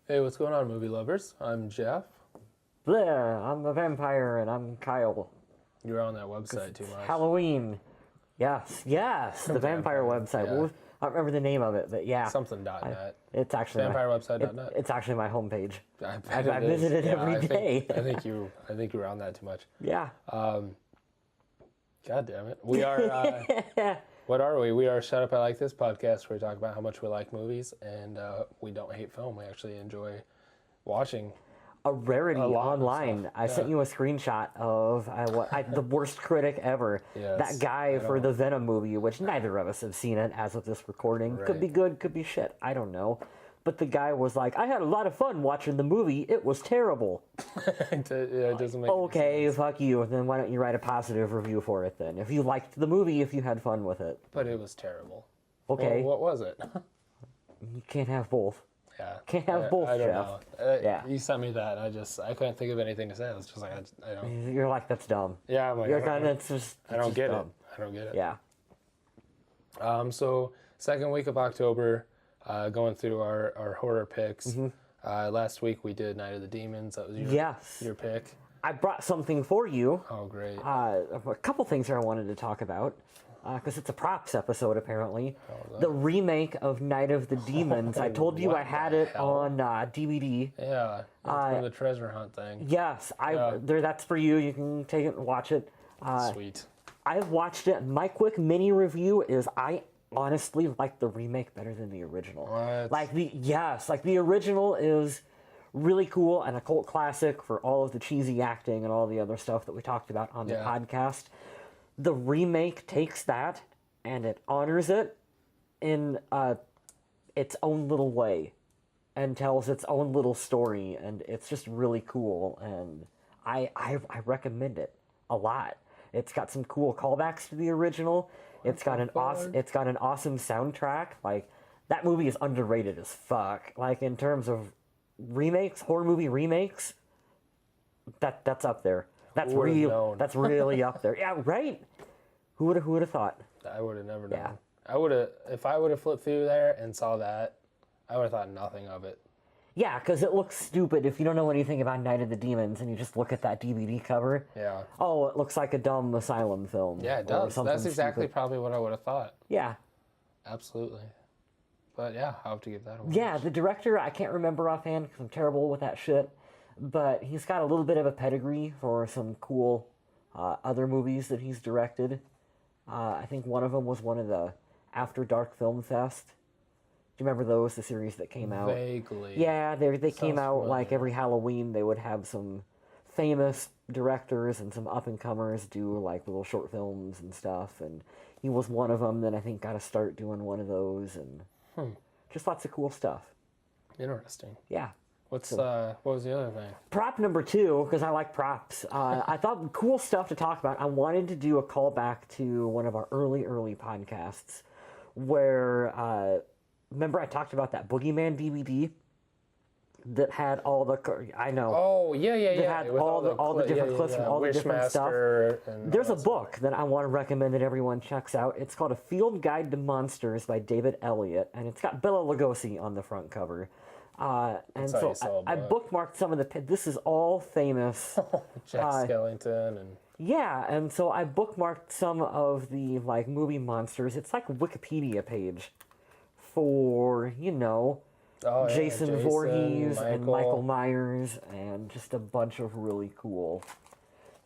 Hey, what's going on, movie lovers? I'm Jeff. There, I'm the vampire, and I'm Kyle. You're on that website too much. Halloween. Yes, the vampire website. Yeah. I don't remember the name of it, but yeah. Something.net. It's actually Vampirewebsite.net. It's actually my homepage. I I visit it every day. I think you're on that too much. Yeah. God damn it. We are. What are we? We are Shut Up I Like This podcast where we talk about how much we like movies and we don't hate film. We actually enjoy watching. A rarity online. Stuff. I sent you a screenshot of the worst critic ever. Yes, that guy for the Venom movie, which neither of us have seen it as of this recording. Right. Could be good, could be shit. I don't know. But the guy was like, I had a lot of fun watching the movie. It was terrible. It doesn't make Okay, any sense. fuck you. Then why don't you write a positive review for it then? If you liked the movie, if you had fun with it. But it was terrible. Okay. Well, what was it? You can't have both. Yeah. Can't have both, I don't Jeff. know. Yeah. You sent me that. I couldn't think of anything to say. I was just like, I don't. You're like, that's dumb. Yeah, I'm like, You're kind of, it's just I don't get dumb. it. I don't get it. Yeah. So second week of October, going through our horror picks. Mm-hmm. Last week we did Night of the Demons. That was your pick. I brought something for you. Oh, great. A couple things here I wanted to talk about. Because it's a props episode, apparently. The remake of Night of the Demons. I told you What I had the it hell? on DVD. Yeah, from the treasure hunt thing. Yes, that's for you. You can take it and watch it. Sweet. I've watched it. My quick mini review is I honestly like the remake better than the original. What? Like the original is really cool and a cult classic for all of the cheesy acting and all the other stuff that we talked about on the podcast. The remake takes that and it honors it in its own little way and tells its own little story, and it's just really cool, and I recommend it a lot. It's got some cool callbacks to the original. It's got an awesome soundtrack. Like, that movie is underrated as fuck. Like, in terms of remakes, horror movie remakes, that's up there. That's really up there. Yeah, right? Who would have thought? I would have never known. Yeah. If I would have flipped through there and saw that, I would have thought nothing of it. Yeah, because it looks stupid if you don't know anything about Night of the Demons and you just look at that DVD cover. Yeah. Oh, it looks like a dumb Asylum film. Yeah, it does. That's exactly stupid. probably what I would have thought. Yeah. Absolutely. But yeah, I'll have to give that a watch. Yeah, the director, I can't remember offhand because I'm terrible with that shit, but he's got a little bit of a pedigree for some cool other movies that he's directed. I think one of them was one of the After Dark Film Fest. Do you remember those, the series that came out? Vaguely. Yeah, they came out familiar. like every Halloween. They would have some famous directors and some up-and-comers do like little short films and stuff, and he was one of them that I think got to start doing one of those, and just lots of cool stuff. Interesting. Yeah. What was the other thing? Prop number 2, because I like props. I thought cool stuff to talk about. I wanted to do a callback to one of our early podcasts where, remember I talked about that Boogeyman DVD that had all the, I know. Oh, yeah. That had all the different clips from all the different stuff. There's a book that I want to recommend that everyone checks out. It's called A Field Guide to Monsters by David Elliott, and it's got Bela Lugosi on the front cover. And so I bookmarked some of the... This is all famous. Jack Skellington and... Yeah, and so I bookmarked some of the, like, movie monsters. It's like a Wikipedia page for, Jason Voorhees and Michael Myers and just a bunch of really cool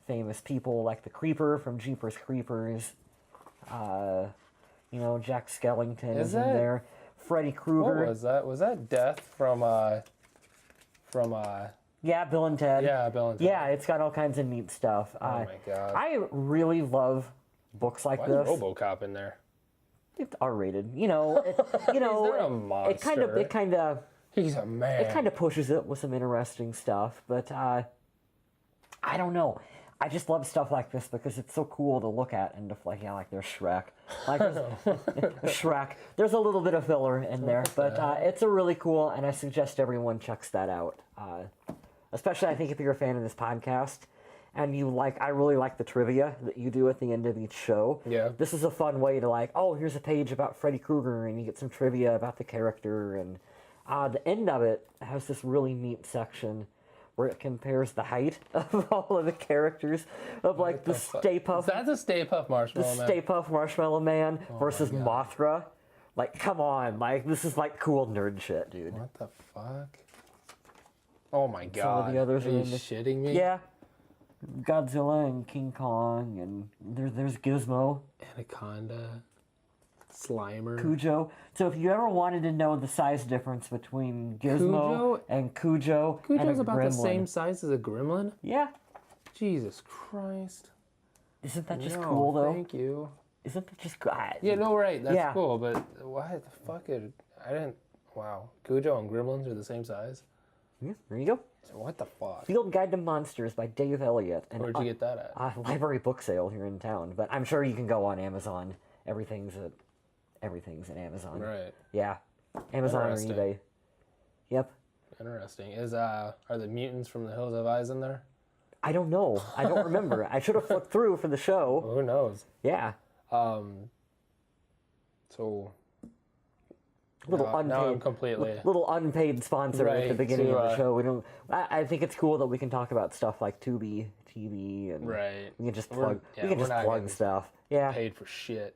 famous people, like the Creeper from Jeepers Creepers. Jack Skellington is in there. Freddy Krueger. What was that? Was that Death from Yeah, Bill and Ted. Yeah, Bill and Ted. Yeah, it's got all kinds of neat stuff. Oh my god. I really love books like Why this. is RoboCop in there? It's R-rated. He's not a monster. It kind of He's a man. It kind of pushes it with some interesting stuff, but I don't know. I just love stuff like this because it's so cool to look at and like there's Shrek. Like Shrek. There's a little bit of filler in there, but it's a really cool, and I suggest everyone checks that out. Especially, I think, if you're a fan of this podcast and I really like the trivia that you do at the end of each show. Yeah. This is a fun way to here's a page about Freddy Krueger, and you get some trivia about the character, and The end of it has this really neat section where it compares the height of all of the characters of like the Stay Puft. Is that the Stay Puft Marshmallow Man? Stay Puft Marshmallow Man versus Mothra. Like, come on, like this is like cool nerd shit, dude. What the fuck? Oh my god. Some of the others are you shitting me? Yeah. Godzilla and King Kong, and there's Gizmo. Anaconda. Slimer. Cujo. So if you ever wanted to know the size difference between Gizmo and Cujo's and a about gremlin. the same size as a gremlin? Yeah. Jesus Christ. Isn't that just cool, though? Thank you. Isn't that just cool? Yeah, no, right. That's cool, but why the fuck? I didn't... Wow. Cujo and gremlins are the same size? Yeah, there you go. So what the fuck? Field Guide to Monsters by Dave Elliott. And, where'd you get that at? Library book sale here in town, but I'm sure you can go on Amazon. Everything's at Amazon. Right. Yeah. Amazon or eBay. Yep. Interesting. Are the mutants from the Hills Have Eyes in there? I don't know. I don't remember. I should have flipped through for the show. Well, who knows? Yeah. So Now I'm completely little unpaid sponsor at the beginning of the show. We don't. I think it's cool that we can talk about stuff like Tubi TV and we can just plug. We can just plug stuff. Yeah. Paid for shit.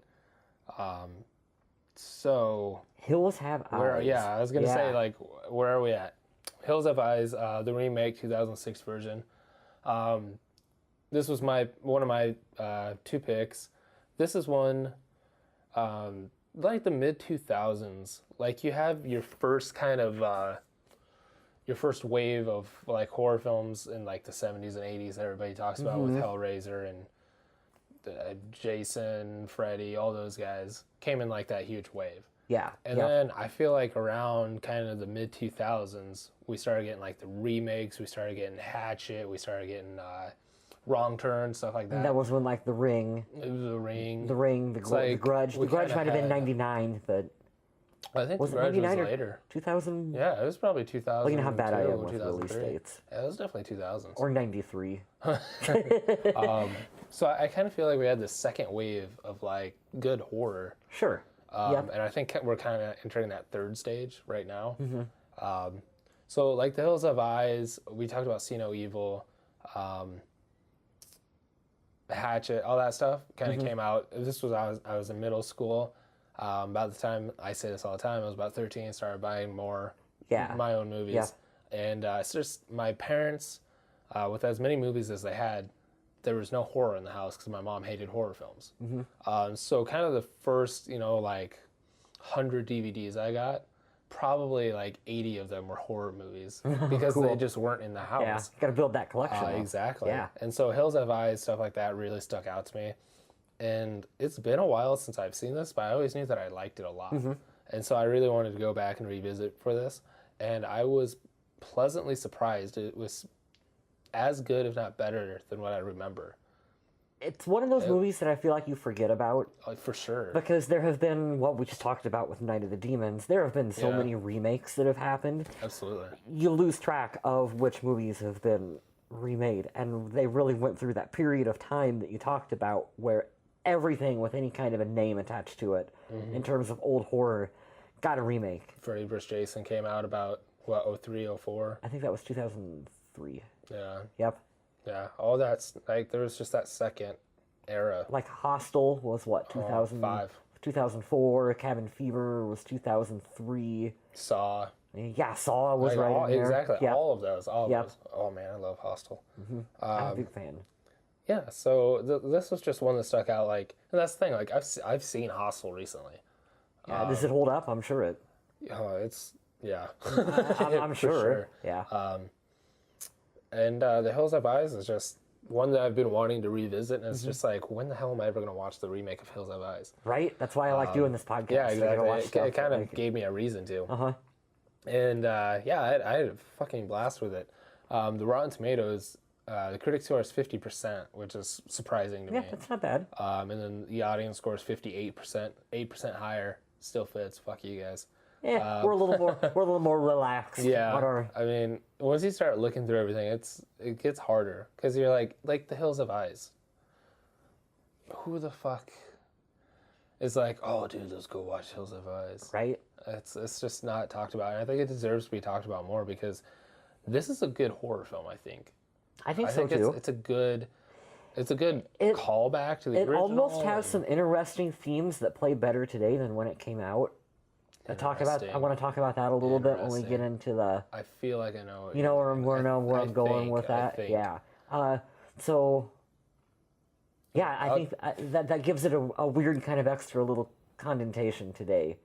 So Hills Have Eyes. I was gonna say, like, where are we at? Hills Have Eyes, the remake 2006 version. This was one of my 2 picks. This is one, like the mid 2000s. Like, you have your first kind of your first wave of like horror films in like the 70s and 80s that everybody talks about with Hellraiser and Jason, Freddy, all those guys came in like that huge wave. Yeah. And then I feel like around kind of the mid 2000s, we started getting like the remakes, we started getting Hatchet, we started getting Wrong Turn, stuff like that. And that was when like The Ring. It was The Ring. The Ring, the Grudge. The Grudge might have been 99, but I think The Grudge was later. 2000? Yeah, it was probably 2000. Well, you know how bad I am with release dates. Yeah, it was definitely 2000s. Or 93. So I kind of feel like we had this second wave of like good horror. Sure. And I think we're kind of entering that third stage right now. So like the Hills Have Eyes, we talked about See No Evil, Hatchet, all that stuff kind of came out. This was I was in middle school. About the time, I say this all the time, I was about 13, started buying more my own movies. And it's just my parents, with as many movies as they had, there was no horror in the house because my mom hated horror films. So kind of the first, like 100 DVDs I got, probably like 80 of them were horror movies because they just weren't in the house. Yeah, got to build that collection. Exactly. Yeah. And so Hills Have Eyes, stuff like that really stuck out to me. And it's been a while since I've seen this, but I always knew that I liked it a lot. And so I really wanted to go back and revisit for this. And I was pleasantly surprised. It was as good, if not better, than what I remember. It's one of those movies that I feel like you forget about. For sure. Because there have been, what we just talked about with Night of the Demons, there have been so many remakes that have happened. Absolutely. You lose track of which movies have been remade. And they really went through that period of time that you talked about where everything with any kind of a name attached to it, in terms of old horror, got a remake. Freddy vs. Jason came out about, what, 03, 04? I think that was 2003. Yeah. Yep. Yeah, all that's, like, there was just that second era. Like Hostel was what, 2005? 2004, Cabin Fever was 2003. Saw. Yeah, Saw was like, right in there. Exactly, Yep. all of those. Oh man, I love Hostel. I'm a big fan. Yeah, so this was just one that stuck out, like, and that's the thing, like, I've seen Hostel recently. Yeah, does it hold up? I'm sure it. It's, yeah. I'm sure. Yeah. And The Hills Have Eyes is just one that I've been wanting to revisit, and it's just like, when the hell am I ever going to watch the remake of Hills Have Eyes? Right? That's why I like doing this podcast. Yeah, exactly. It kind of like gave me a reason to. And I had a fucking blast with it. The Rotten Tomatoes, the critic score is 50%, which is surprising to me. Yeah, that's not bad. And then the audience score is 58%, 8% higher. Still fits. Fuck you guys. Yeah, we're a little more relaxed. Yeah, I mean, once you start looking through everything, it gets harder because you're like The Hills Have Eyes. Who the fuck? is like, oh, dude, let's go watch Hills Have Eyes. Right. It's just not talked about, and I think it deserves to be talked about more because this is a good horror film. I think. I think so too. It's a good callback to the original. It almost has some interesting themes that play better today than when it came out. I want to talk about that a little bit when we get into the. I feel like I know. You know where I'm going with that. Yeah. So. Yeah, I think that gives it a weird kind of extra little connotation today.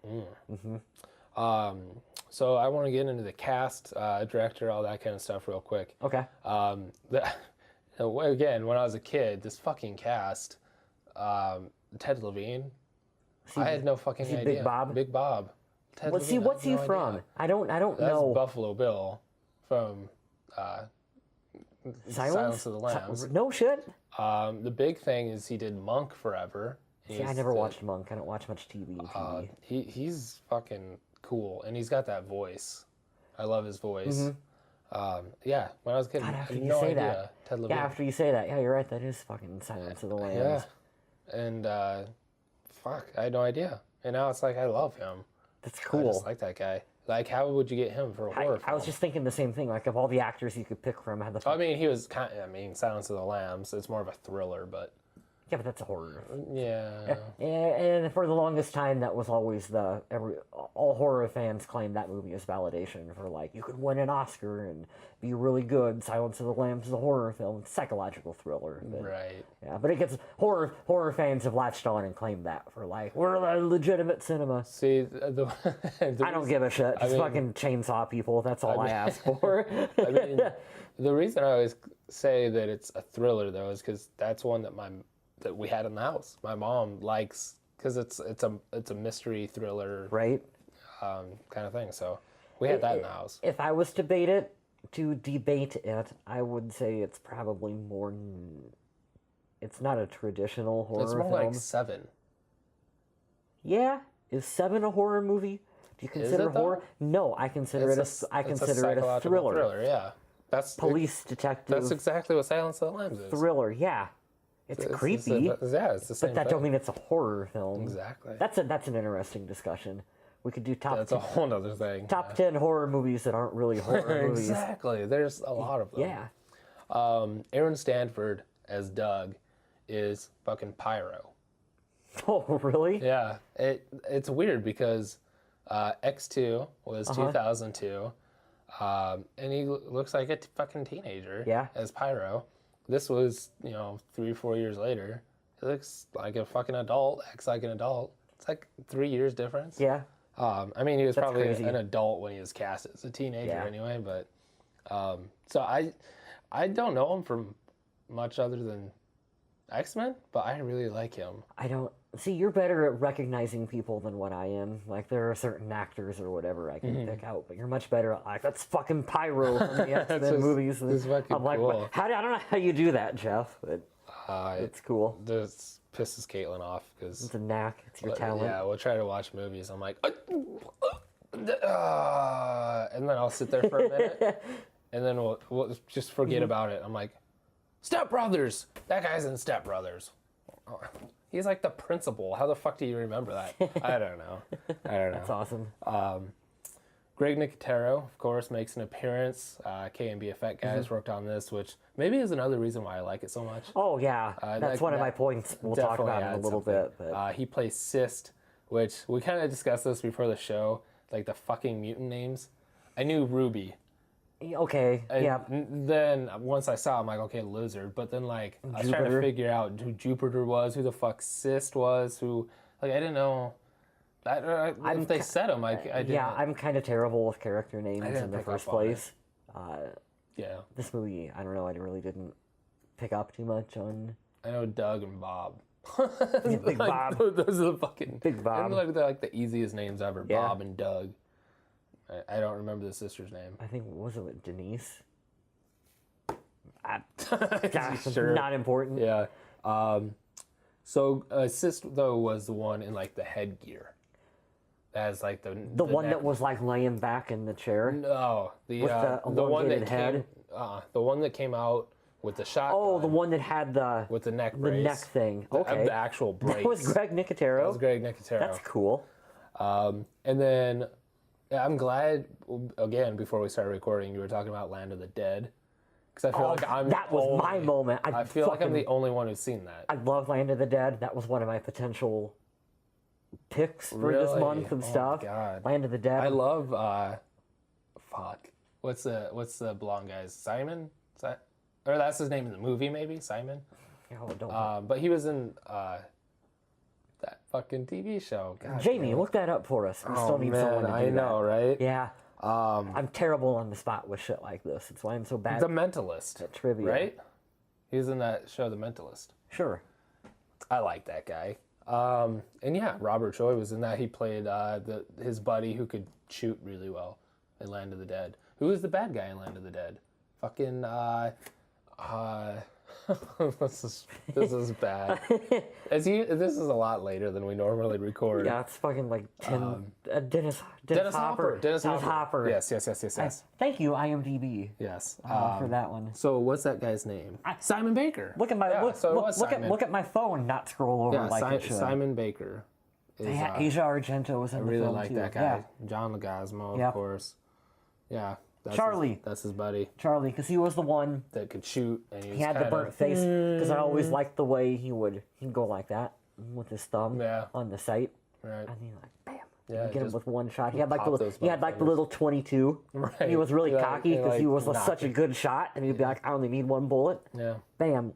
So I want to get into the cast, director, all that kind of stuff real quick. Okay. Again, when I was a kid, this fucking cast, Ted Levine, I had no fucking idea. Big Bob? Big Bob. What's he from? Idea. I don't know. That's Buffalo Bill from Silence of the Lambs. No shit. The big thing is he did Monk forever. See, I never watched Monk. I don't watch much TV. He's fucking cool, and he's got that voice. I love his voice. Yeah, when I was a kid, I had no idea. Ted Levine. Yeah, after you say that, yeah, you're right. That is fucking Silence of the Lambs. Yeah, and fuck, I had no idea. And now it's like I love him. That's cool. I just like that guy. Like, how would you get him for a horror film? I was just thinking the same thing. Like, of all the actors you could pick from, I mean, he was kind of, Silence of the Lambs. It's more of a thriller, but. Yeah, but that's a horror. Yeah. And for the longest time, that was always all horror fans claimed that movie as validation for, like, you could win an Oscar and be really good. Silence of the Lambs is a horror film, it's a psychological thriller. But, right. Yeah, but it gets horror fans have latched on and claimed that for, like, we're a legitimate cinema. See, I don't give a shit. Just fucking chainsaw people. That's all I ask for. I mean, the reason I always say that it's a thriller, though, is because that's one that we had in the house. My mom likes, because it's a mystery thriller, right? Kind of thing. So we had that in the house. If I was to debate it, I would say it's probably more. It's not a traditional horror film. It's more like Seven. Yeah, is Seven a horror movie? Do you consider horror? No, I consider it a thriller. Yeah, that's police detective. That's exactly what Silence of the Lambs is. Thriller. Yeah. It's creepy. It's the same but that don't mean it's a horror film. Exactly. That's an interesting discussion. We could do That's a whole other thing. Top 10 horror movies that aren't really horror movies. Exactly. There's a lot of them. Yeah. Aaron Stanford as Doug is fucking pyro. Oh, really? Yeah. It's weird because X2 was 2002, and he looks like a fucking teenager as pyro. This was, 3 or 4 years later. He looks like a fucking adult, acts like an adult. It's like 3 years difference. Yeah. I mean, he was probably an adult when he was cast as a teenager anyway, but so I don't know him from much other than X-Men, but I really like him. I don't... See, you're better at recognizing people than what I am. Like, there are certain actors or whatever I can pick out, but you're much better at, like, that's fucking pyro from the X-Men movies. It's fucking I'm like, cool. I don't know how you do that, Jeff, but it's cool. This pisses Caitlin off because... It's a knack. It's your talent. Yeah, we'll try to watch movies. I'm like... and then I'll sit there for a minute, and then we'll just forget about it. I'm like, Step Brothers! That guy's in Step Brothers. He's like the principal. How the fuck do you remember that? I don't know. That's awesome. Greg Nicotero, of course, makes an appearance. K&B Effect guys worked on this, which maybe is another reason why I like it so much. Oh, yeah. That's one of my points. We'll talk about in a little bit. But. He plays Cyst, which we kind of discussed this before the show, like the fucking mutant names. I knew Ruby. Okay, yeah. Then once I saw, I'm like, okay, Lizard. But then, like, I was trying to figure out who Jupiter was, who the fuck Cyst was, who, like, I didn't know. If they said them, I didn't. Yeah, I'm kind of terrible with character names in the first place. Yeah. This movie, I don't know, I really didn't pick up too much on. I know Doug and Bob. Big Bob. Those are the fucking. Big Bob. They're like the easiest names ever. Yeah. Bob and Doug. I don't remember the sister's name. I think, was it Denise? Sure. Not important. Yeah. So Cyst, though, was the one in, like, the headgear. As, like, the one that was, like, laying back in the chair? No. With the one that the one that came out with the shotgun. Oh, the one that had with the neck brace. The neck thing. Okay. The actual brace. That was Greg Nicotero. That was Greg Nicotero. That's cool. And then I'm glad, again, before we started recording, you were talking about Land of the Dead. Because I feel like that was my moment. I feel like I'm the only one who's seen that. I love Land of the Dead. That was one of my potential picks for this month of stuff. God. Land of the Dead. I love, what's the blonde guy's, Simon? Or that's his name in the movie, maybe? Simon? Oh, don't. But he was in that fucking TV show. God, Jamie, look that up for us. We still need someone to do I know, that. right? Yeah. I'm terrible on the spot with shit like this. It's why I'm so bad. The Mentalist. At trivia. Right? He was in that show, The Mentalist. Sure. I like that guy. And yeah, Robert Joy was in that. He played his buddy who could shoot really well in Land of the Dead. Who was the bad guy in Land of the Dead? Fucking, this is bad. This is a lot later than we normally record. Yeah, it's fucking like Dennis Hopper. Dennis Hopper. Yes. Thank you, IMDb. Yes. For that one. So what's that guy's name? Simon Baker. Look at my look at my phone, not scroll over like it should. Simon Baker. Asia Argento was in the film too. I really like that guy. Yeah. John Leguizamo, of course. Yeah. Charlie. That's his buddy. Charlie, because he was the one that could shoot, and he had the burnt face. Because I always liked the way he'd go like that with his thumb on the sight. Right. And he like bam. Yeah. Get him with one shot. He had like the little 22. Right. And he was really cocky because he was such a good shot, and he'd be like, I only need one bullet. Yeah. Bam.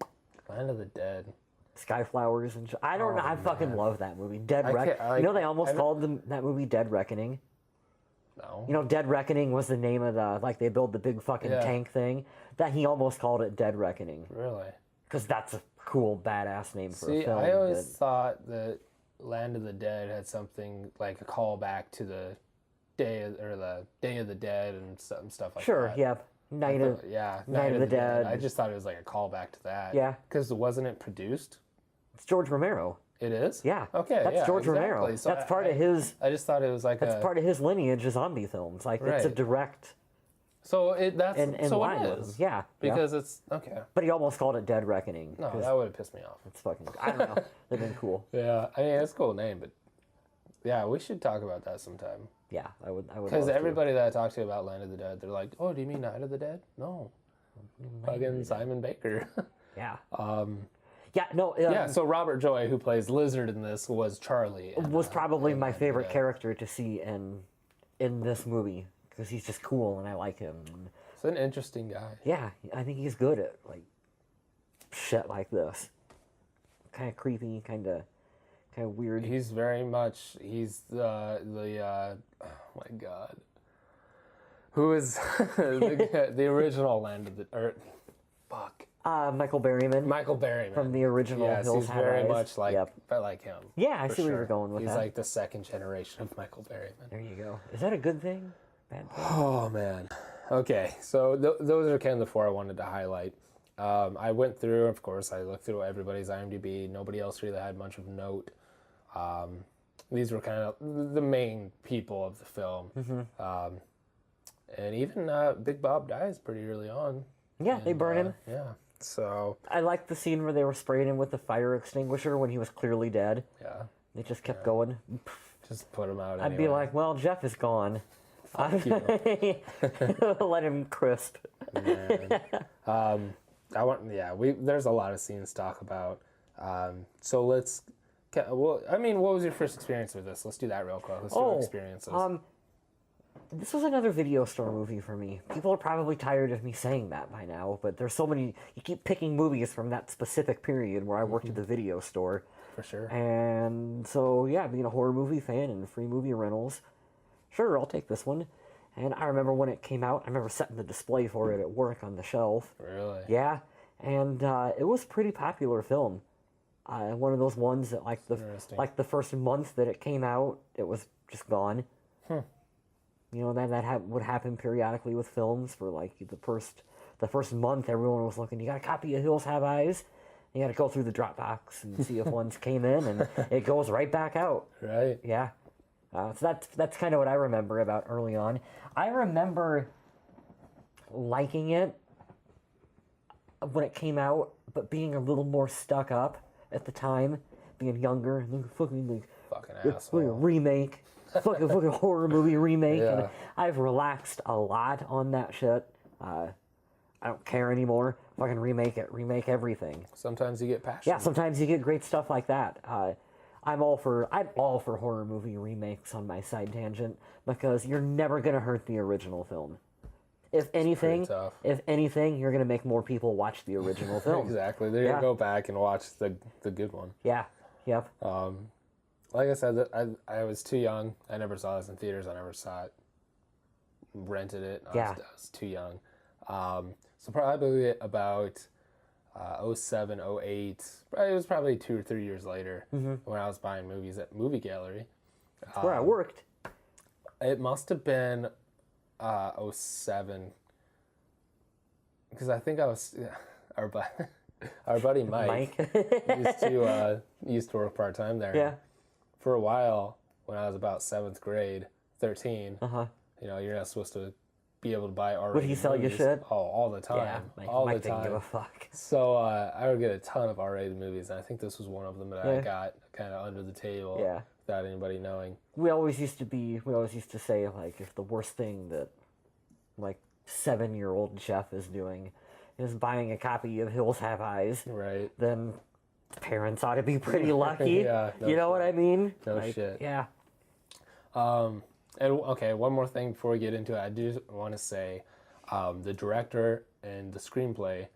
Land of the Dead. Skyflowers and I don't know. I fucking love that movie. Dead Reckoning. You know they almost called that movie Dead Reckoning. No. You know, Dead Reckoning was the name of they build the big fucking tank thing. That he almost called it Dead Reckoning. Really? Because that's a cool, badass name for a film. I always thought that Land of the Dead had something like a callback to the Day of the Dead and stuff like that. Sure, yeah. Night of the Dead. I just thought it was like a callback to that. Yeah. Because wasn't it produced? It's George Romero. It is? Yeah. Okay. That's George Romero. So that's part of his. I just thought it was like that's part of his lineage of zombie films. Like it's a direct. So that's in line it with is. Him. Yeah. Because it's okay. But he almost called it Dead Reckoning. No, that would have pissed me off. It's fucking. I don't know. They've been cool. Yeah, I mean it's a cool name, but yeah, we should talk about that sometime. Yeah, I would. Because everybody that I talk to about Land of the Dead, they're like, "Oh, do you mean Night of the Dead?" No. Fucking Simon Baker. Yeah. Yeah, no. So Robert Joy, who plays Lizard in this, was Charlie. Was probably my favorite character to see in this movie because he's just cool and I like him. He's an interesting guy. Yeah, I think he's good at like shit like this. Kind of creepy, kind of weird. He's very much. He's the oh my god. Who is the original Land of the Earth? Fuck. Michael Berryman. Michael Berryman. From the original Hills Have Eyes. He's very much like him. Yeah, I see where you're going with that. He's like the second generation of Michael Berryman. There you go. Is that a good thing? Bad thing? Oh, man. Okay, so those are kind of the four I wanted to highlight. I went through, of course, I looked through everybody's IMDb. Nobody else really had much of note. These were kind of the main people of the film. Mm-hmm. And even Big Bob dies pretty early on. Yeah, they burn him. Yeah. So I liked the scene where they were spraying him with the fire extinguisher when he was clearly dead. Yeah. They just kept going. Just put him out. I'd be like, well, Jeff is gone. Fuck you. Let him crisp. Man. There's a lot of scenes to talk about. So let's. Well, I mean, what was your first experience with this? Let's do that real quick. Let's do our experiences. This was another video store movie for me. People are probably tired of me saying that by now, but there's so many. You keep picking movies from that specific period where I worked at the video store. For sure. And so, yeah, being a horror movie fan and free movie rentals, sure, I'll take this one. And I remember when it came out, I remember setting the display for it at work on the shelf. Really? Yeah, and it was a pretty popular film. One of those ones that like the first month that it came out, it was just gone. You know, that would happen periodically with films for like the first month everyone was looking, you got a copy of Hills Have Eyes? You got to go through the Dropbox and see if ones came in, and it goes right back out. Right. Yeah. So that's kind of what I remember about early on. I remember liking it. when it came out, but being a little more stuck up at the time, being younger, and fucking asshole. Remake, fucking horror movie remake, Yeah. and I've relaxed a lot on that shit. I don't care anymore. Fucking remake it, remake everything. Sometimes you get passionate. Yeah, sometimes you get great stuff like that. I'm all for horror movie remakes on my side tangent because you're never gonna hurt the original film. If anything, you're gonna make more people watch the original film. Exactly. They're gonna go back and watch the good one. Yeah. Yep. Like I said, I was too young. I never saw this in theaters. I never saw it. Rented it. I was too young. So probably about 07, 08. It was probably 2 or 3 years later when I was buying movies at Movie Gallery. That's where I worked. It must have been 07, because I think I was our buddy Mike used to work part-time there. Yeah. For a while, when I was about 7th grade, 13, you're not supposed to be able to buy R-rated Would he sell movies. you shit? Oh, all the time. Yeah, all Mike the time. didn't give a fuck. So I would get a ton of R-rated movies, and I think this was one of them that I got kind of under the table without anybody knowing. We always used to say, like, if the worst thing that, like, 7-year-old Jeff is doing is buying a copy of Hills Have Eyes, right? Then parents ought to be pretty lucky. You know what I mean? No shit. Yeah. And okay, one more thing before we get into it, I do want to say the director and the screenplay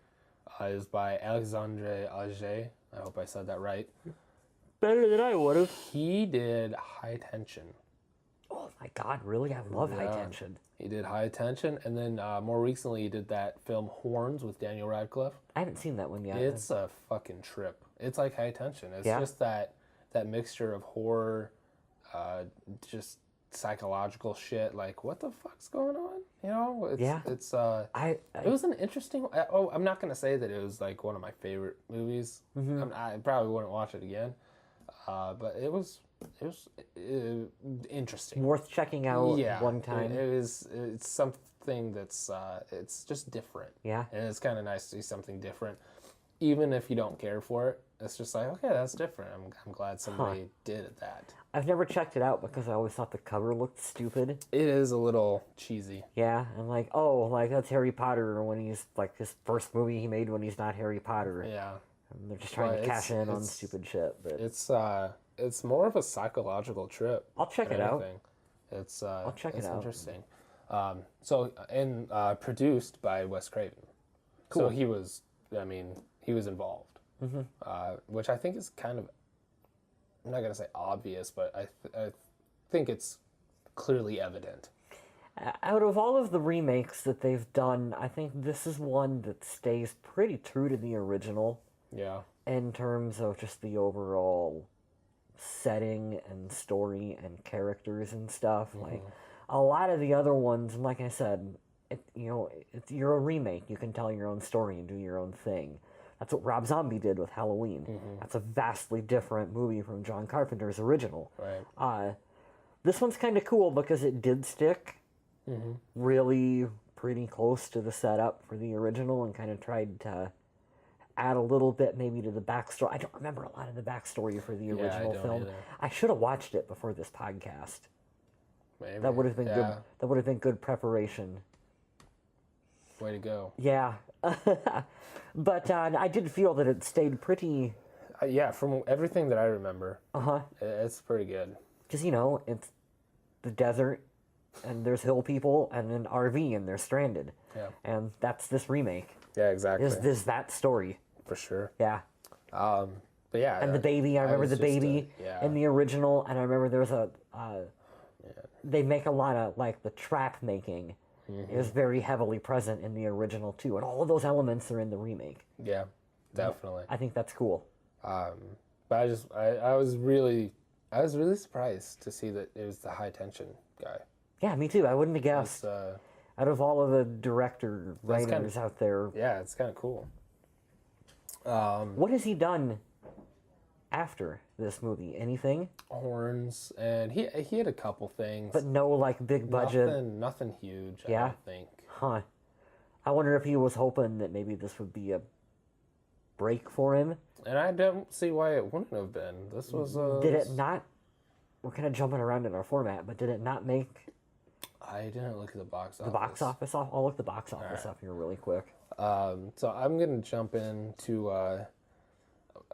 is by Alexandre Auger. I hope I said that right. Better than I would have. He did High Tension. Oh my God, really? I love High Tension. He did High Tension, and then more recently he did that film Horns with Daniel Radcliffe. I haven't seen that one yet. It's a fucking trip. It's like High Tension. It's just that mixture of horror, just psychological shit. Like, what the fuck's going on? You know? It was an interesting. I'm not gonna say that it was like one of my favorite movies. I probably wouldn't watch it again. But it was interesting. Worth checking out one time. It's something that's it's just different. Yeah. And it's kind of nice to see something different, even if you don't care for it. It's just like, okay, that's different. I'm glad somebody did that. I've never checked it out because I always thought the cover looked stupid. It is a little cheesy. Yeah, and like, oh, like that's Harry Potter when he's like his first movie he made when he's not Harry Potter. Yeah. And they're just trying to cash in on stupid shit. But it's more of a psychological trip. I'll check it out. I'll check it out. Interesting. Produced by Wes Craven. Cool. So he was involved. Which I think is kind of, I'm not going to say obvious, but I think it's clearly evident. Out of all of the remakes that they've done, I think this is one that stays pretty true to the original. Yeah. In terms of just the overall setting and story and characters and stuff. Like, a lot of the other ones, like I said, you're a remake. You can tell your own story and do your own thing. That's what Rob Zombie did with Halloween. That's a vastly different movie from John Carpenter's original. Right. This one's kind of cool because it did stick really pretty close to the setup for the original and kind of tried to add a little bit maybe to the backstory. I don't remember a lot of the backstory for the original film. Either. I should have watched it before this podcast. Maybe. That would have been good. That would have been good preparation. Way to go. Yeah. But I did feel that it stayed pretty... from everything that I remember, it's pretty good. Because, it's the desert, and there's hill people, and an RV, and they're stranded. Yeah. And that's this remake. Yeah, exactly. Is that story. For sure. Yeah. But yeah. And the baby, I remember the baby in the original, and I remember there was they make a lot of, like, the trap making. Is very heavily present in the original too, and all of those elements are in the remake. Yeah, definitely. I think that's cool. But I was really surprised to see that it was the High Tension guy. Yeah, me too. I wouldn't have guessed. Out of all of the writers out there. Yeah, it's kind of cool. What has he done after this movie? Anything? Horns, and he had a couple things, but no like big budget. Nothing huge. Yeah? I don't think. Huh. I wonder if he was hoping that maybe this would be a break for him. And I don't see why it wouldn't have been. This was... Did it not... We're kind of jumping around in our format, but did it not make... I didn't look at the box office. The box office off? I'll look the box office up here really quick. So I'm going to jump into... I'm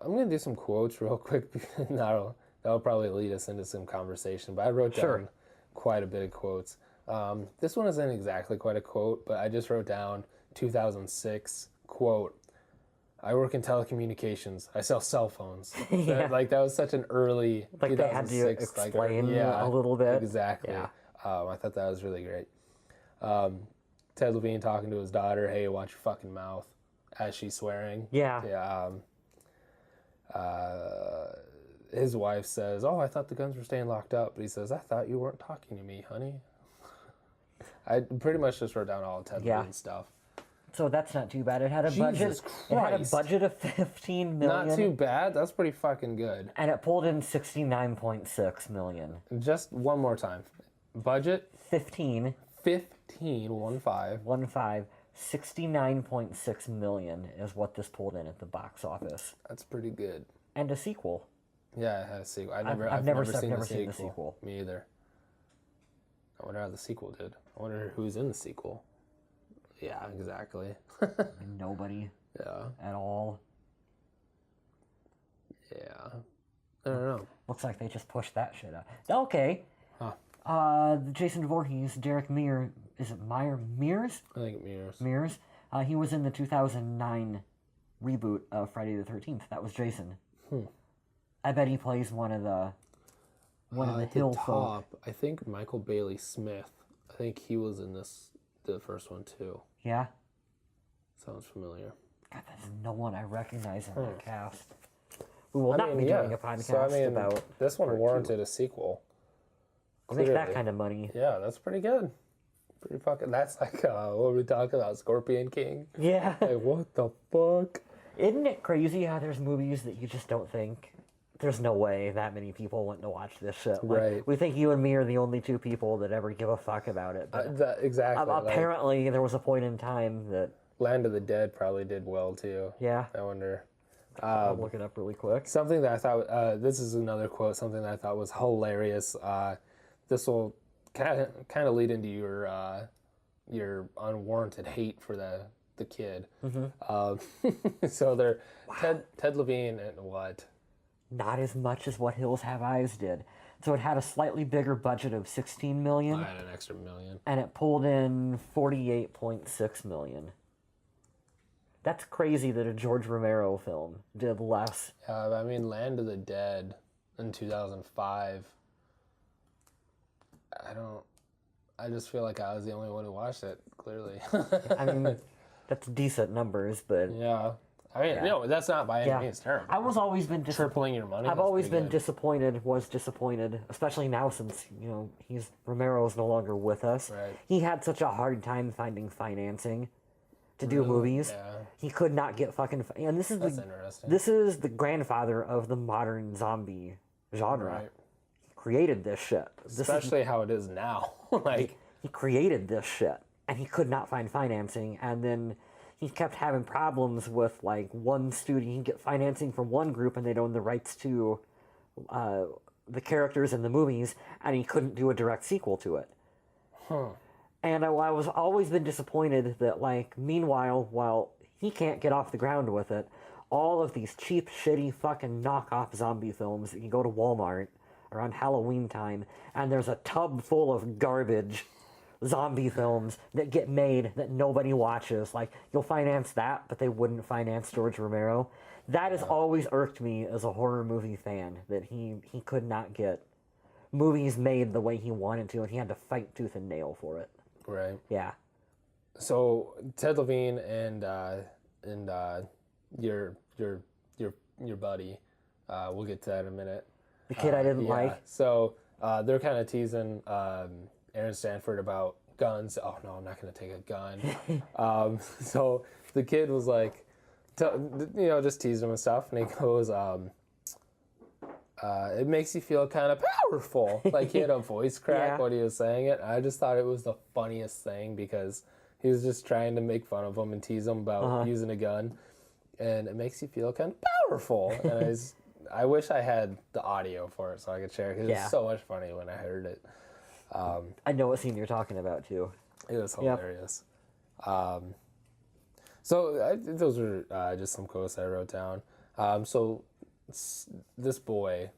going to do some quotes real quick. That'll probably lead us into some conversation. But I wrote down quite a bit of quotes. This one isn't exactly quite a quote, but I just wrote down 2006 quote. I work in telecommunications. I sell cell phones. Yeah. That was such an early 2006. They had to explain a little bit. Exactly. Yeah. I thought that was really great. Ted Levine talking to his daughter, hey, watch your fucking mouth, as she's swearing. Yeah. His wife says, oh, I thought the guns were staying locked up. But he says, I thought you weren't talking to me, honey. I pretty much just wrote down all of Ted Levine stuff. So that's not too bad. It had a budget. It had a budget of $15 million. Not too bad. That's pretty fucking good. And it pulled in $69.6 million. Just one more time. Budget 15. 15. $69.6 million is what this pulled in at the box office. That's pretty good. And a sequel. Yeah, it had a sequel. I've never seen the sequel. Me either. I wonder how the sequel did. I wonder who's in the sequel. Yeah, exactly. Nobody. Yeah. At all. Yeah. I don't know. Looks like they just pushed that shit out. Okay. Jason Voorhees, Derek Mears, is it Mears? I think Mears. Mears. He was in the 2009 reboot of Friday the 13th. That was Jason. I bet he plays one of the Hill folk. I think Michael Bailey Smith. I think he was in the first one too. Yeah? Sounds familiar. God, there's no one I recognize in that cast. We will not be doing a podcast about... This one warranted a sequel. Make that kind of money. Yeah, that's pretty good. Pretty fucking... That's like what we talk about, Scorpion King. Yeah. Like, what the fuck? Isn't it crazy how there's movies that you just don't think... There's no way that many people want to watch this shit. Right. We think you and me are the only two people that ever give a fuck about it. But exactly. Apparently, there was a point in time that... Land of the Dead probably did well, too. Yeah. I wonder... I'll look it up really quick. Something that I thought... this is another quote. Something that I thought was hilarious. This will kind of lead into your unwarranted hate for the kid. Mm-hmm. So they're... Wow. Ted Levine and what... Not as much as What Hills Have Eyes did. So it had a slightly bigger budget of $16 million. I had an extra $1 million. And it pulled in $48.6 million. That's crazy that a George Romero film did less. I mean, Land of the Dead in 2005. I just feel like I was the only one who watched it, clearly. I mean, that's decent numbers, but... Yeah. I mean, no, that's not by any means terrible. I was always been tripling your money. I've always been disappointed, especially now since, Romero's no longer with us. Right. He had such a hard time finding financing to do movies. Yeah. He could not get fucking... And that's interesting. This is the grandfather of the modern zombie genre. Right. He created this shit. Especially how it is now. He created this shit, and he could not find financing, and then... He kept having problems with, one studio. He can get financing from one group, and they'd own the rights to the characters in the movies, and he couldn't do a direct sequel to it. And I was always been disappointed that, meanwhile, while he can't get off the ground with it, all of these cheap, shitty, fucking knockoff zombie films that you go to Walmart around Halloween time, and there's a tub full of garbage zombie films that get made that nobody watches. You'll finance that, but they wouldn't finance George Romero. That has always irked me as a horror movie fan, that he could not get movies made the way he wanted to, and he had to fight tooth and nail for it. Right. Yeah. So Ted Levine and your buddy, we'll get to that in a minute. The kid I didn't like. So they're kind of teasing Aaron Stanford about guns. Oh no, I'm not going to take a gun. So the kid was like, just teasing him and stuff, and he goes, it makes you feel kind of powerful. He had a voice crack when he was saying it. I just thought it was the funniest thing because he was just trying to make fun of him and tease him about using a gun. and it makes you feel kind of powerful. And I wish I had the audio for it so I could share it, because it's so much funny when I heard it. I know what scene you're talking about, too. It was hilarious. So those were just some quotes I wrote down. So this boy,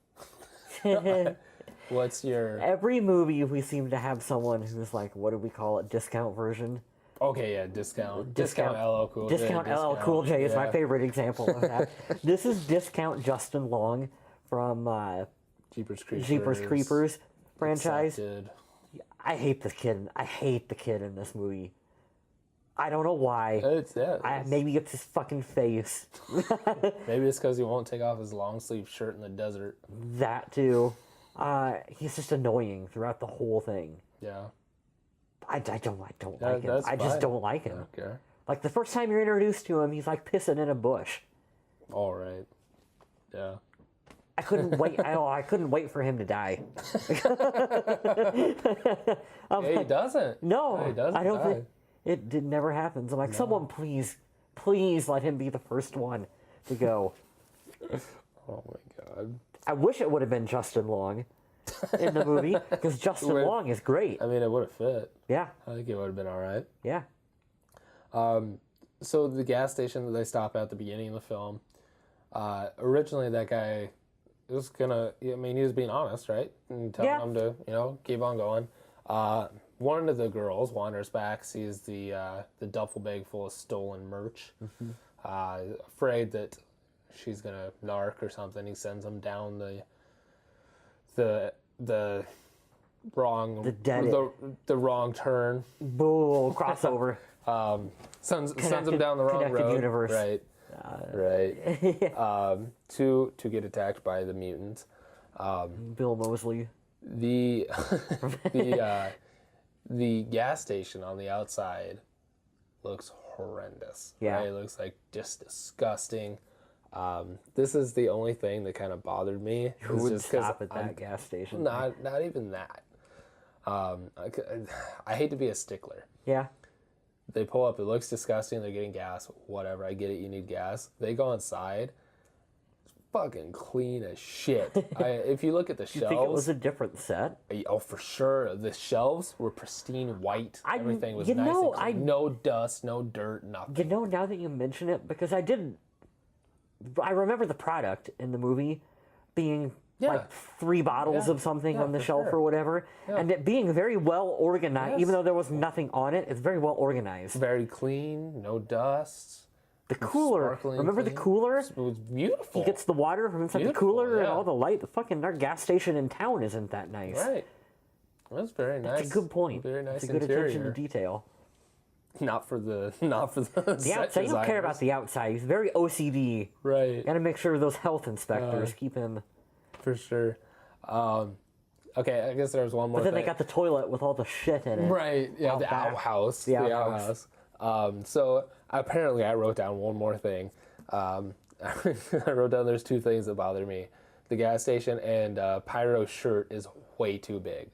what's your... Every movie we seem to have someone who's like, what do we call it, discount version? Okay, yeah, discount LL Cool J. Discount LL Cool J is my favorite example of that. This is discount Justin Long from Jeepers Creepers franchise. Accepted. I hate this kid. I hate the kid in this movie. I don't know why. Maybe it's his fucking face. Maybe it's because he won't take off his long sleeve shirt in the desert. That too. He's just annoying throughout the whole thing. Yeah. I don't like him. I just don't like him. Okay. Like the first time you're introduced to him, he's like pissing in a bush. All right. Yeah. I couldn't wait. I couldn't wait for him to die. He doesn't. No, he doesn't. I don't think it never happens. I'm like, someone please let him be the first one to go. Oh my god. I wish it would have been Justin Long in the movie, because Justin Long is great. I mean, it would have fit. Yeah. I think it would have been all right. Yeah. So the gas station that they stop at the beginning of the film, originally that guy was gonna, I mean, he was being honest, right? And telling them to, keep on going. One of the girls wanders back, sees the duffel bag full of stolen merch. Afraid that she's gonna narc or something, he sends them down the wrong the wrong turn. Bull crossover. Sends them down the wrong road. Universe. Right. To get attacked by the mutants. Bill Moseley. The gas station on the outside looks horrendous. Yeah. Right? It looks like just disgusting. This is the only thing that kind of bothered me. Who would stop at that gas station? Not even that. I hate to be a stickler. Yeah. They pull up, it looks disgusting, they're getting gas, whatever, I get it, you need gas. They go inside, it's fucking clean as shit. If you look at the shelves... You think it was a different set? Oh, for sure. The shelves were pristine white. Everything was nice and clean. No dust, no dirt, nothing. Now that you mention it, because I remember the product in the movie being... like 3 bottles of something on the shelf or whatever. Yeah. And it being very well organized, even though there was nothing on it, it's very well organized. Very clean, no dust. The cooler. Remember the cooler? It was beautiful. He gets the water from inside the cooler and all the light. The fucking our gas station in town isn't that nice. Right. That's very nice. That's a good point. Very nice It's a good interior. attention to detail. Not for the the outside. You don't care about the outside. He's very OCD. Right. Got to make sure those health inspectors keep him... For sure. Okay, I guess there was one more But then thing. they got the toit with all the shit in it. Right, yeah, the outhouse. The outhouse. So apparently I wrote down one more thing. I wrote down there's 2 things that bother me. The gas station and Pyro's shirt is way too big.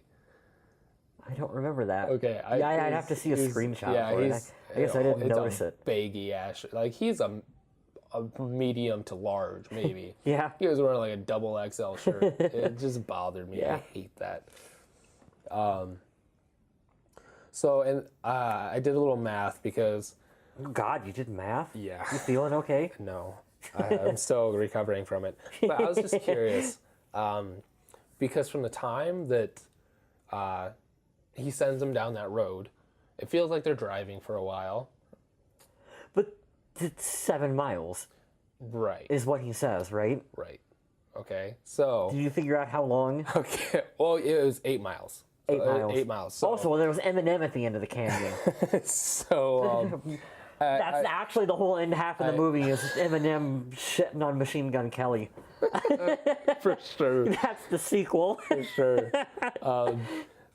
I don't remember that. Okay. I'd have to see a screenshot for it. I guess I didn't notice it. Baggy ass. Like, he's a medium to large, maybe. Yeah. He was wearing like a double XL shirt. It just bothered me. Yeah. I hate that. I did a little math because... God, you did math? Yeah. You feeling okay? No. I'm still recovering from it. But I was just curious. Because from the time that he sends them down that road, it feels like they're driving for a while. But it's 7 miles. Right. Is what he says, right? Right. Okay. So... Did you figure out how long? Okay. Well, it was 8 miles. 8 miles. 8 miles. So. Also, there was Eminem at the end of the canyon. So... That's actually the whole end half of the movie is Eminem shitting on Machine Gun Kelly. For sure. That's the sequel. For sure.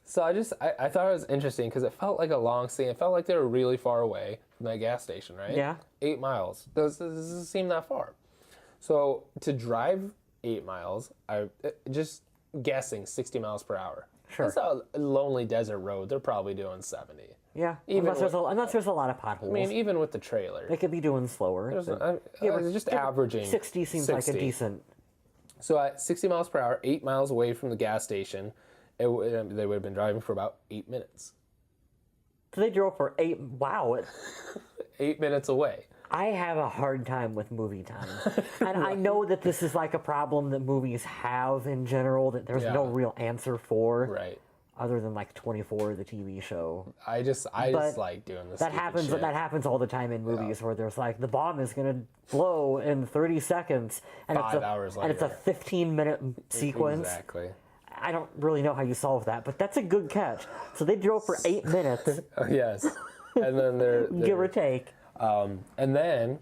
So I thought it was interesting because it felt like a long scene. It felt like they were really far away from that gas station, right? Yeah. 8 miles. Doesn't seem that far. So to drive 8 miles, I just guessing 60 miles per hour. Sure. That's a lonely desert road. They're probably doing 70. Yeah, unless there's a lot of potholes. I mean, even with the trailer. They could be doing slower. Just averaging. 60 seems like a decent... So at 60 miles per hour, 8 miles away from the gas station, they would have been driving for about 8 minutes. So they drove for 8... Wow. 8 minutes away. I have a hard time with movie time. And I know that this is like a problem that movies have in general, that there's no real answer for. Right. Other than like 24, the TV show. I just like doing this. That happens all the time in movies where there's like the bomb is gonna blow in 30 seconds and 5 hours later. And it's a 15-minute sequence. Exactly. I don't really know how you solve that, but that's a good catch. So they drove for 8 minutes. Yes. And then they're give or take. And then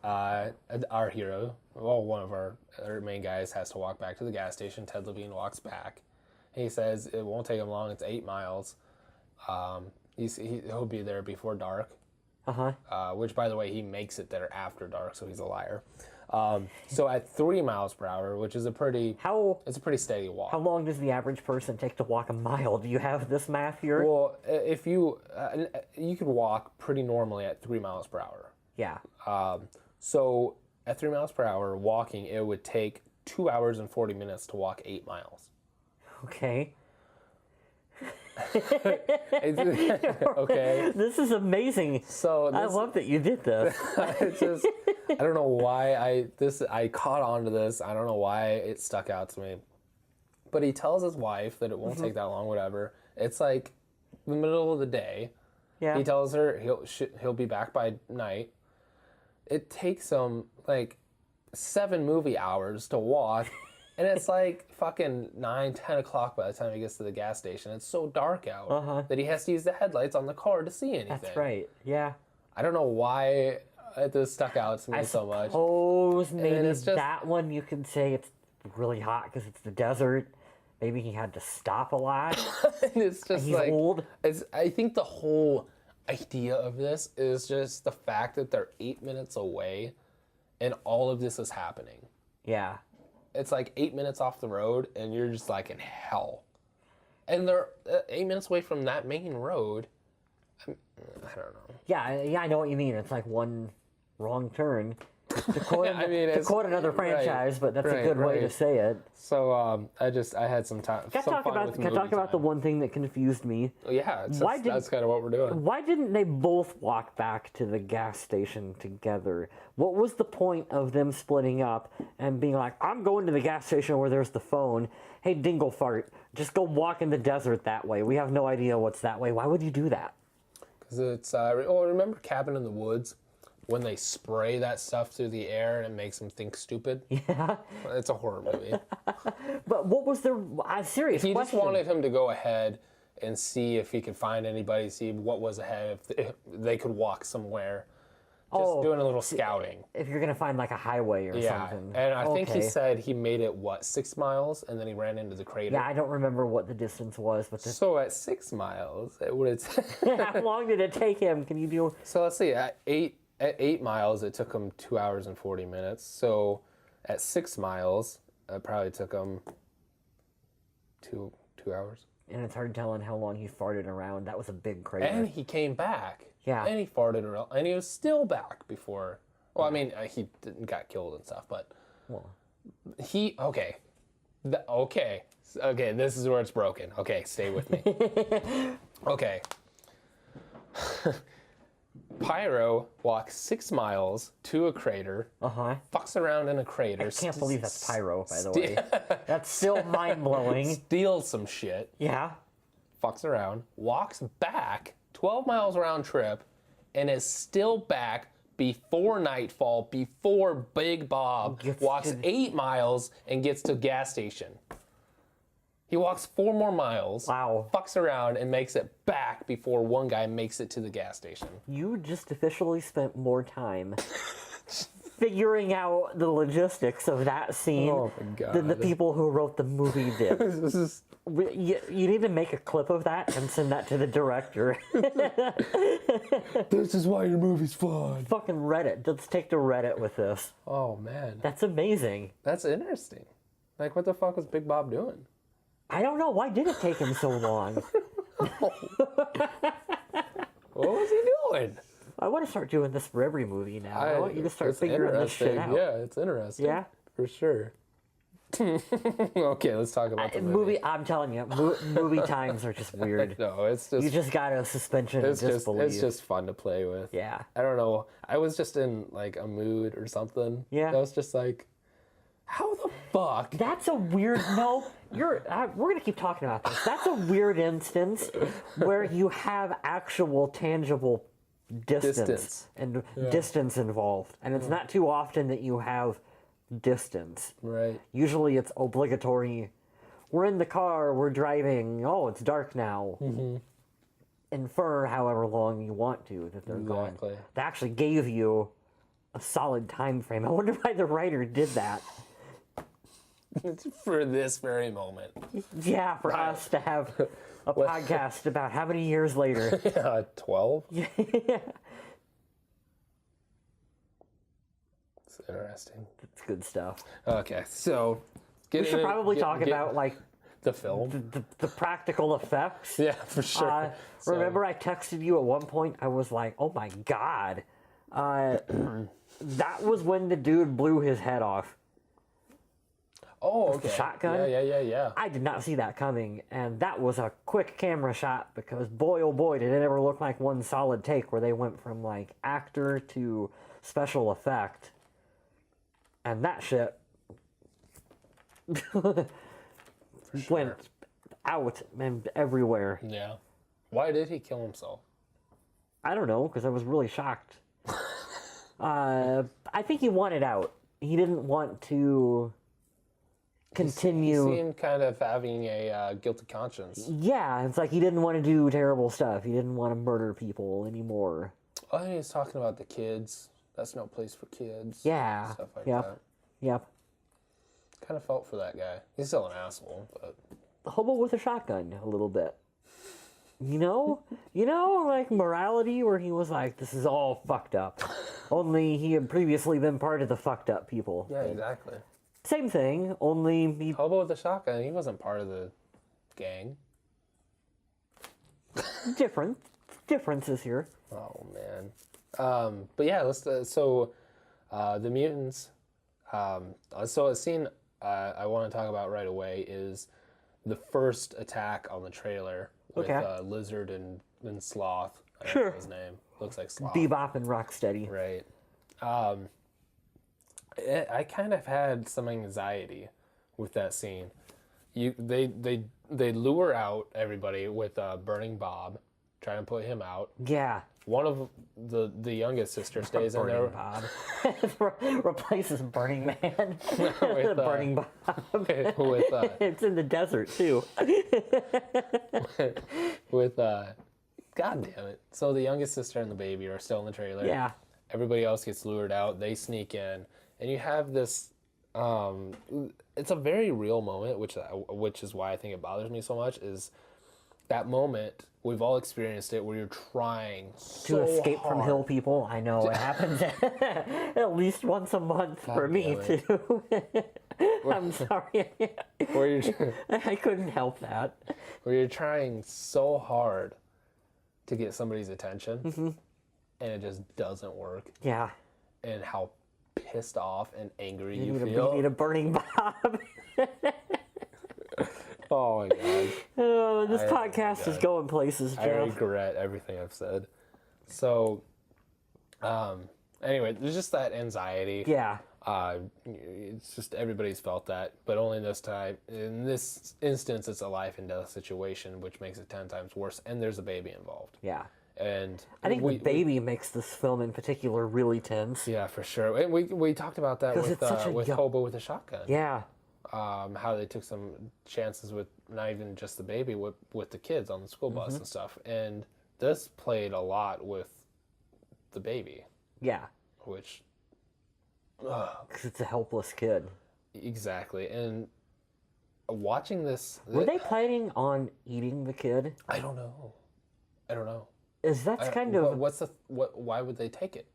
our hero, one of our main guys, has to walk back to the gas station. Ted Levine walks back. He says it won't take him long. It's 8 miles. He'll be there before dark. Which, by the way, he makes it there after dark, so he's a liar. So at 3 miles per hour, which is a pretty steady walk. How long does the average person take to walk a mile? Do you have this math here? Well, if you could walk pretty normally at 3 miles per hour. Yeah. So at 3 miles per hour walking, it would take 2 hours and 40 minutes to walk 8 miles. Okay. Okay. This is amazing. So I love that you did this. I don't know why I caught on to this. I don't know why it stuck out to me. But he tells his wife that it won't take that long, whatever. It's like the middle of the day. Yeah. He tells her he'll be back by night. It takes him like 7 movie hours to walk. And it's like fucking 9, 10 o'clock by the time he gets to the gas station. It's so dark out that he has to use the headlights on the car to see anything. That's right. Yeah. I don't know why this stuck out to me so much. I suppose maybe that one you can say it's really hot because it's the desert. Maybe he had to stop a lot. It's just he's old. I think the whole idea of this is just the fact that they're 8 minutes away and all of this is happening. Yeah. It's like 8 minutes off the road, and you're just like in hell. And they're 8 minutes away from that main road. I don't know. Yeah, I know what you mean. It's like one wrong turn. To quote another franchise, but that's a good way to say it. So I had some time. Can I talk about the one thing that confused me? Yeah, that's kind of what we're doing. Why didn't they both walk back to the gas station together? What was the point of them splitting up and being like, I'm going to the gas station where there's the phone. Hey, dingle fart, just go walk in the desert that way. We have no idea what's that way. Why would you do that? Because it's, remember Cabin in the Woods? When they spray that stuff through the air and it makes them think stupid. Yeah. It's a horror movie. But what was their serious He question? just wanted him to go ahead and see if he could find anybody, see what was ahead, if they could walk somewhere. Just doing a little scouting. If you're going to find like a highway or something. And I think he said he made it, 6 miles, and then he ran into the crater. Yeah, I don't remember what the distance was. But So at 6 miles, it would have... How long did it take him? Can you do... So let's see, at 8 miles, it took him 2 hours and 40 minutes. So at 6 miles, it probably took him 2 hours. And it's hard telling how long he farted around. That was a big crater. And he came back. Yeah. And he farted around. And he was still back before. Well, I mean, he got killed and stuff, but... Well. Okay. Okay, this is where it's broken. Okay, stay with me. Okay. Pyro walks 6 miles to a crater, fucks around in a crater. I can't believe that's Pyro, by the way. That's still mind-blowing. Steals some shit. Yeah. Fucks around, walks back 12 miles round trip, and is still back before nightfall, before Big Bob walks 8 miles and gets to gas station. He walks 4 more miles, fucks around, and makes it back before one guy makes it to the gas station. You just officially spent more time figuring out the logistics of that scene than the people who wrote the movie did. You need to make a clip of that and send that to the director. This is why your movie's flawed. Fucking Reddit. Let's take to Reddit with this. Oh, man. That's amazing. That's interesting. Like, what the fuck was Big Bob doing? I don't know. Why did it take him so long? What was he doing? I want to start doing this for every movie now. I want you to start figuring this shit out. Yeah, it's interesting. Yeah, for sure. Okay, let's talk about the movie. I'm telling you, movie times are just weird. No, it's just you just got a suspension of disbelief. It's just fun to play with. Yeah. I don't know. I was just in like a mood or something. Yeah. I was just like, how the fuck? That's a weird. No, we're gonna keep talking about this. That's a weird instance where you have actual tangible distance. And distance involved, and it's not too often that you have distance. Right. Usually it's obligatory. We're in the car, we're driving, oh, it's dark now. Mm-hmm. Infer however long you want to that they're gone. They actually gave you a solid time frame. I wonder why the writer did that. For this very moment. Yeah, for us to have a podcast about how many years later. 12? Yeah. Interesting. It's good stuff. Okay, so we should probably talk about like the film, the practical effects. Yeah, for sure. Remember, I texted you at one point. I was like, "Oh my god," that was when the dude blew his head off. Oh, okay. The shotgun. Yeah. I did not see that coming, and that was a quick camera shot because boy, oh boy, did it ever look like one solid take where they went from like actor to special effect. And that shit went out and everywhere. Yeah. Why did he kill himself? I don't know, because I was really shocked. I think he wanted out. He didn't want to continue. He seemed kind of having a guilty conscience. Yeah, it's like he didn't want to do terrible stuff. He didn't want to murder people anymore. Oh, and he was talking about the kids. That's no place for kids. Yeah. Stuff like that. Yep. Kind of felt for that guy. He's still an asshole, but... The hobo with a shotgun, a little bit. You know, like morality, where he was like, this is all fucked up. Only he had previously been part of the fucked up people. Yeah, exactly. Same thing, only he... Hobo with a shotgun, he wasn't part of the gang. Differences here. Oh, man. But yeah, let's... the Mutants... so a scene I want to talk about right away is the first attack on the trailer with Lizard and Sloth. I don't know his name. Looks like Sloth. Bebop and Rocksteady. Right. I kind of had some anxiety with that scene. They lure out everybody with Burning Bob, trying to put him out. Yeah. One of the youngest sister stays in there. Bob. Replaces Burning Man. With, Burning Bob. It's in the desert too. with God damn it. So the youngest sister and the baby are still in the trailer. Yeah. Everybody else gets lured out. They sneak in, and you have this. It's a very real moment, which is why I think it bothers me so much. Is that moment. We've all experienced it where you're trying to escape from hill people. I know it happens at least once a month for me too. I'm sorry. I couldn't help that. Where you're trying so hard to get somebody's attention, and it just doesn't work. Yeah. And how pissed off and angry you feel. You need a Burning Bob. Oh my god. Oh, this podcast is going places, Jeff. I regret everything I've said. So, anyway, there's just that anxiety. Yeah. It's just everybody's felt that, but only this time. In this instance, it's a life and death situation, which makes it 10 times worse, and there's a baby involved. Yeah. And I think the baby makes this film in particular really tense. Yeah, for sure. And we talked about that with Hobo with a Shotgun. Yeah. How they took some chances with not even just the baby, with the kids on the school bus and stuff. And this played a lot with the baby. Yeah. Which... Because it's a helpless kid. Exactly. And watching this... Were they planning on eating the kid? I don't know. Why would they take it?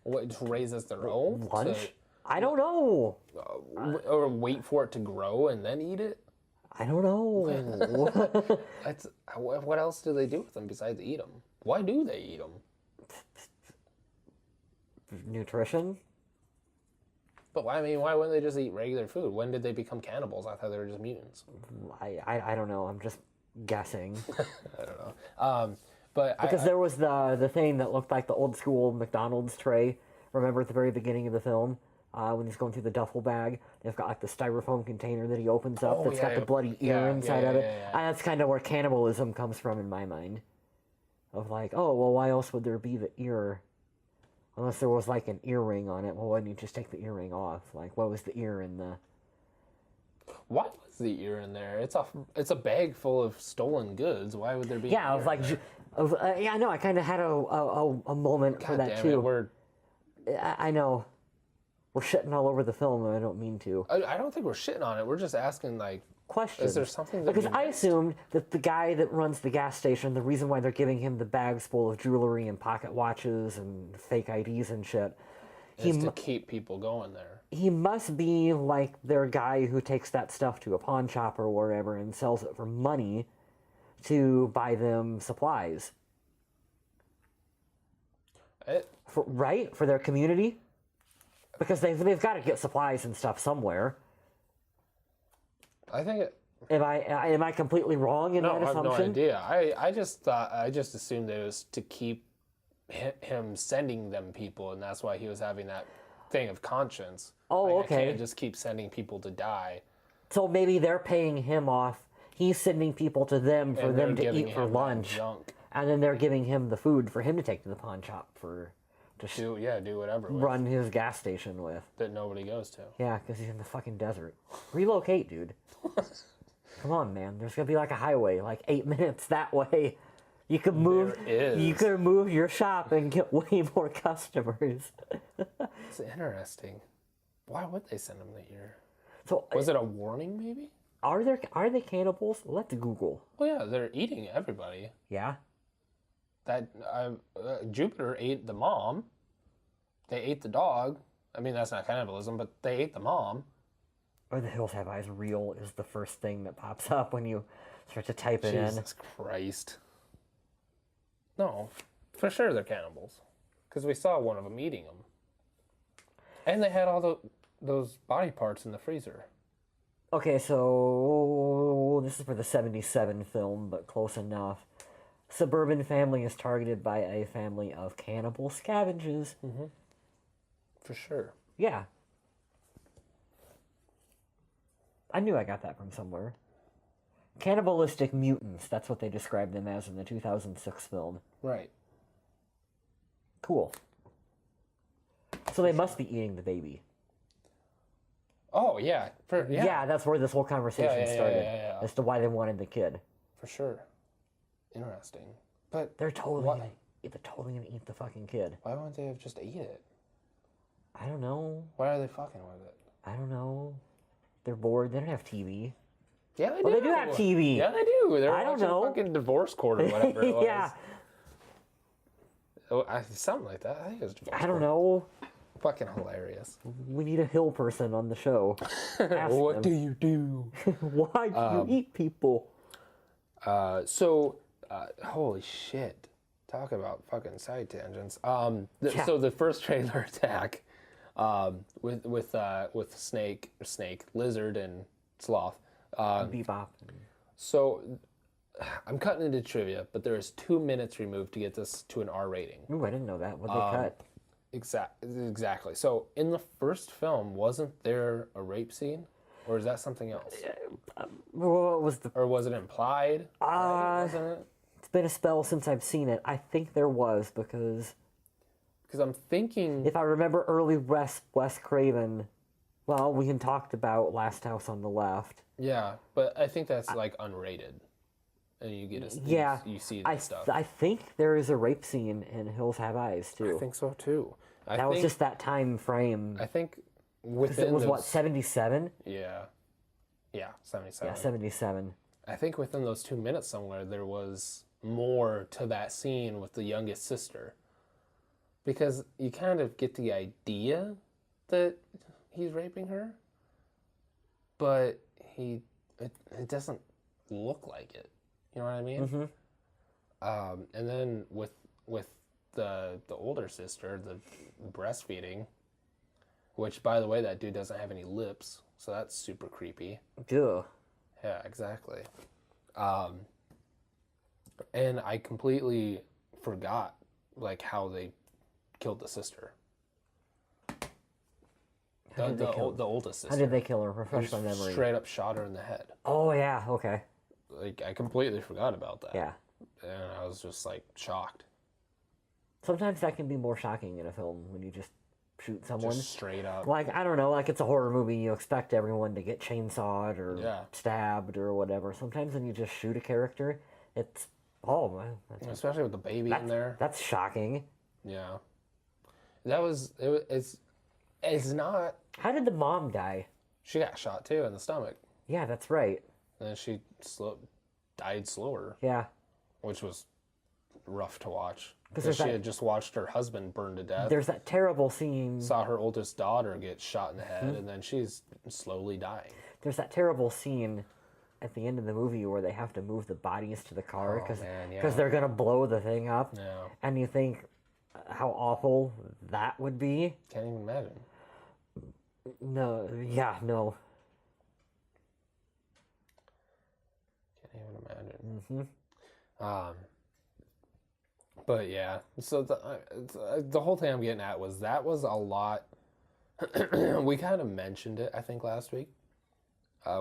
To raise as their own? Lunch? I don't know. Or wait for it to grow and then eat it? I don't know. What else do they do with them besides eat them? Why do they eat them? Nutrition. But why wouldn't they just eat regular food? When did they become cannibals? I thought they were just mutants. I don't know. I'm just guessing. I don't know. But because there was the thing that looked like the old school McDonald's tray. Remember at the very beginning of the film, when he's going through the duffel bag, they've got like the styrofoam container that he opens up that's got the bloody ear inside of it. And that's kind of where cannibalism comes from in my mind. Of like, oh, well, why else would there be the ear? Unless there was like an earring on it. Well, why didn't you just take the earring off? Like, what was the ear in the... Why was the ear in there? It's a bag full of stolen goods. Why would there be? Yeah, I was like, yeah, I know. I kind of had a moment for that too. I know. We're shitting all over the film, and I don't mean to. I don't think we're shitting on it. We're just asking like questions. Is there something? Because I assumed that the guy that runs the gas station, the reason why they're giving him the bags full of jewelry and pocket watches and fake IDs and shit, is to keep people going there. He must be like their guy who takes that stuff to a pawn shop or wherever and sells it for money to buy them supplies. For their community, because they've got to get supplies and stuff somewhere. I think. Am I completely wrong in that assumption? No, I have no idea. I just assumed it was to keep him sending them people, and that's why he was having that thing of conscience. Oh, okay. I can't just keep sending people to die. So maybe they're paying him off. He's sending people to them for them to eat for lunch. And then they're giving him the food for him to take to the pawn shop do whatever run his gas station with. That nobody goes to. Yeah, because he's in the fucking desert. Relocate, dude. Come on, man. There's gonna be like a highway, like 8 minutes that way. You could move. You could move your shop and get way more customers. It's interesting. Why would they send him here? So was it a warning, maybe? Are they cannibals? Let's Google. Oh yeah, they're eating everybody. Yeah. That Jupiter ate the mom. They ate the dog. I mean, that's not cannibalism, but they ate the mom. Or The Hills Have Eyes real is the first thing that pops up when you start to type it in. Jesus Christ. No, for sure they're cannibals. Because we saw one of them eating them. And they had all those body parts in the freezer. Okay, so this is for the 77 film, but close enough. Suburban family is targeted by a family of cannibal scavengers. Mm-hmm. For sure. Yeah. I knew I got that from somewhere. Cannibalistic mutants, that's what they described them as in the 2006 film. Right. Cool. So they must be eating the baby. Oh, yeah. Yeah, that's where this whole conversation started. As to why they wanted the kid. For sure. Interesting. But they're totally gonna eat the fucking kid. Why wouldn't they have just ate it? I don't know. Why are they fucking with it? I don't know. They're bored. They don't have TV. Yeah, they do. Well, they do have TV. Yeah, they do. They're I don't know. Fucking divorce court or whatever it was. Yeah. Oh, something like that. I think it was divorce I don't know. Fucking hilarious. We need a hill person on the show. What do you do? Why do you eat people? Holy shit. Talk about fucking side tangents. So the first trailer attack with snake, lizard, and sloth. Bebop. So I'm cutting into trivia, but there is 2 minutes removed to get this to an R rating. Ooh, I didn't know that. What'd they cut? Exactly. So in the first film, wasn't there a rape scene? Or is that something else? What was the... Or was it implied? Wasn't it? It's been a spell since I've seen it. I think there was, because I'm thinking... If I remember early Wes Craven, well, we had talked about Last House on the Left. Yeah, but I think that's like unrated. And you get you see that stuff. I think there is a rape scene in Hills Have Eyes, too. I think so, too. That was just that time frame. I think within it was, 77? Yeah. Yeah, 77. Yeah, 77. I think within those 2 minutes somewhere, there was more to that scene with the youngest sister. Because you kind of get the idea that he's raping her, but it doesn't look like it. You know what I mean? And then with the older sister, the breastfeeding, which, by the way, that dude doesn't have any lips, so that's super creepy. Ugh. Yeah, exactly. And I completely forgot, like, how they killed the sister. The oldest sister. How did they kill her? Refresh my memory. Straight up shot her in the head. Oh, yeah, okay. Like, I completely forgot about that. Yeah. And I was just, like, shocked. Sometimes that can be more shocking in a film when you just shoot someone. Just straight up. Like, I don't know, like it's a horror movie, you expect everyone to get chainsawed or stabbed or whatever. Sometimes when you just shoot a character, it's, oh, man. Especially with the baby in there. That's shocking. Yeah. It's not... How did the mom die? She got shot, too, in the stomach. Yeah, that's right. And then she died slower. Yeah. Which was rough to watch. Because she had just watched her husband burn to death. There's that terrible scene. Saw her oldest daughter get shot in the head, and then she's slowly dying. There's that terrible scene at the end of the movie where they have to move the bodies to the car because they're going to blow the thing up. Yeah. And you think how awful that would be. Can't even imagine. No. Yeah, no. Can't even imagine. Mm-hmm. But yeah, so the whole thing I'm getting at was that was a lot. We kind of mentioned it, I think, last week.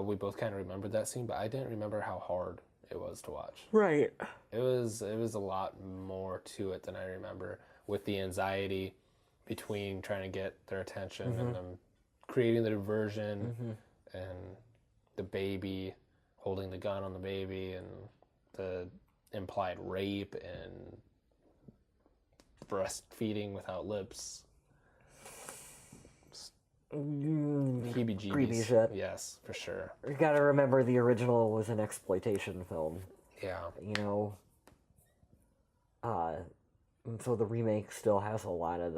We both kind of remembered that scene, but I didn't remember how hard it was to watch. Right. It was a lot more to it than I remember, with the anxiety between trying to get their attention and them creating the diversion and the baby holding the gun on the baby and the implied rape and breastfeeding without lips. Heebie-jeebies. Creepy shit. Yes, for sure. You gotta remember the original was an exploitation film. Yeah. You know? And so the remake still has a lot of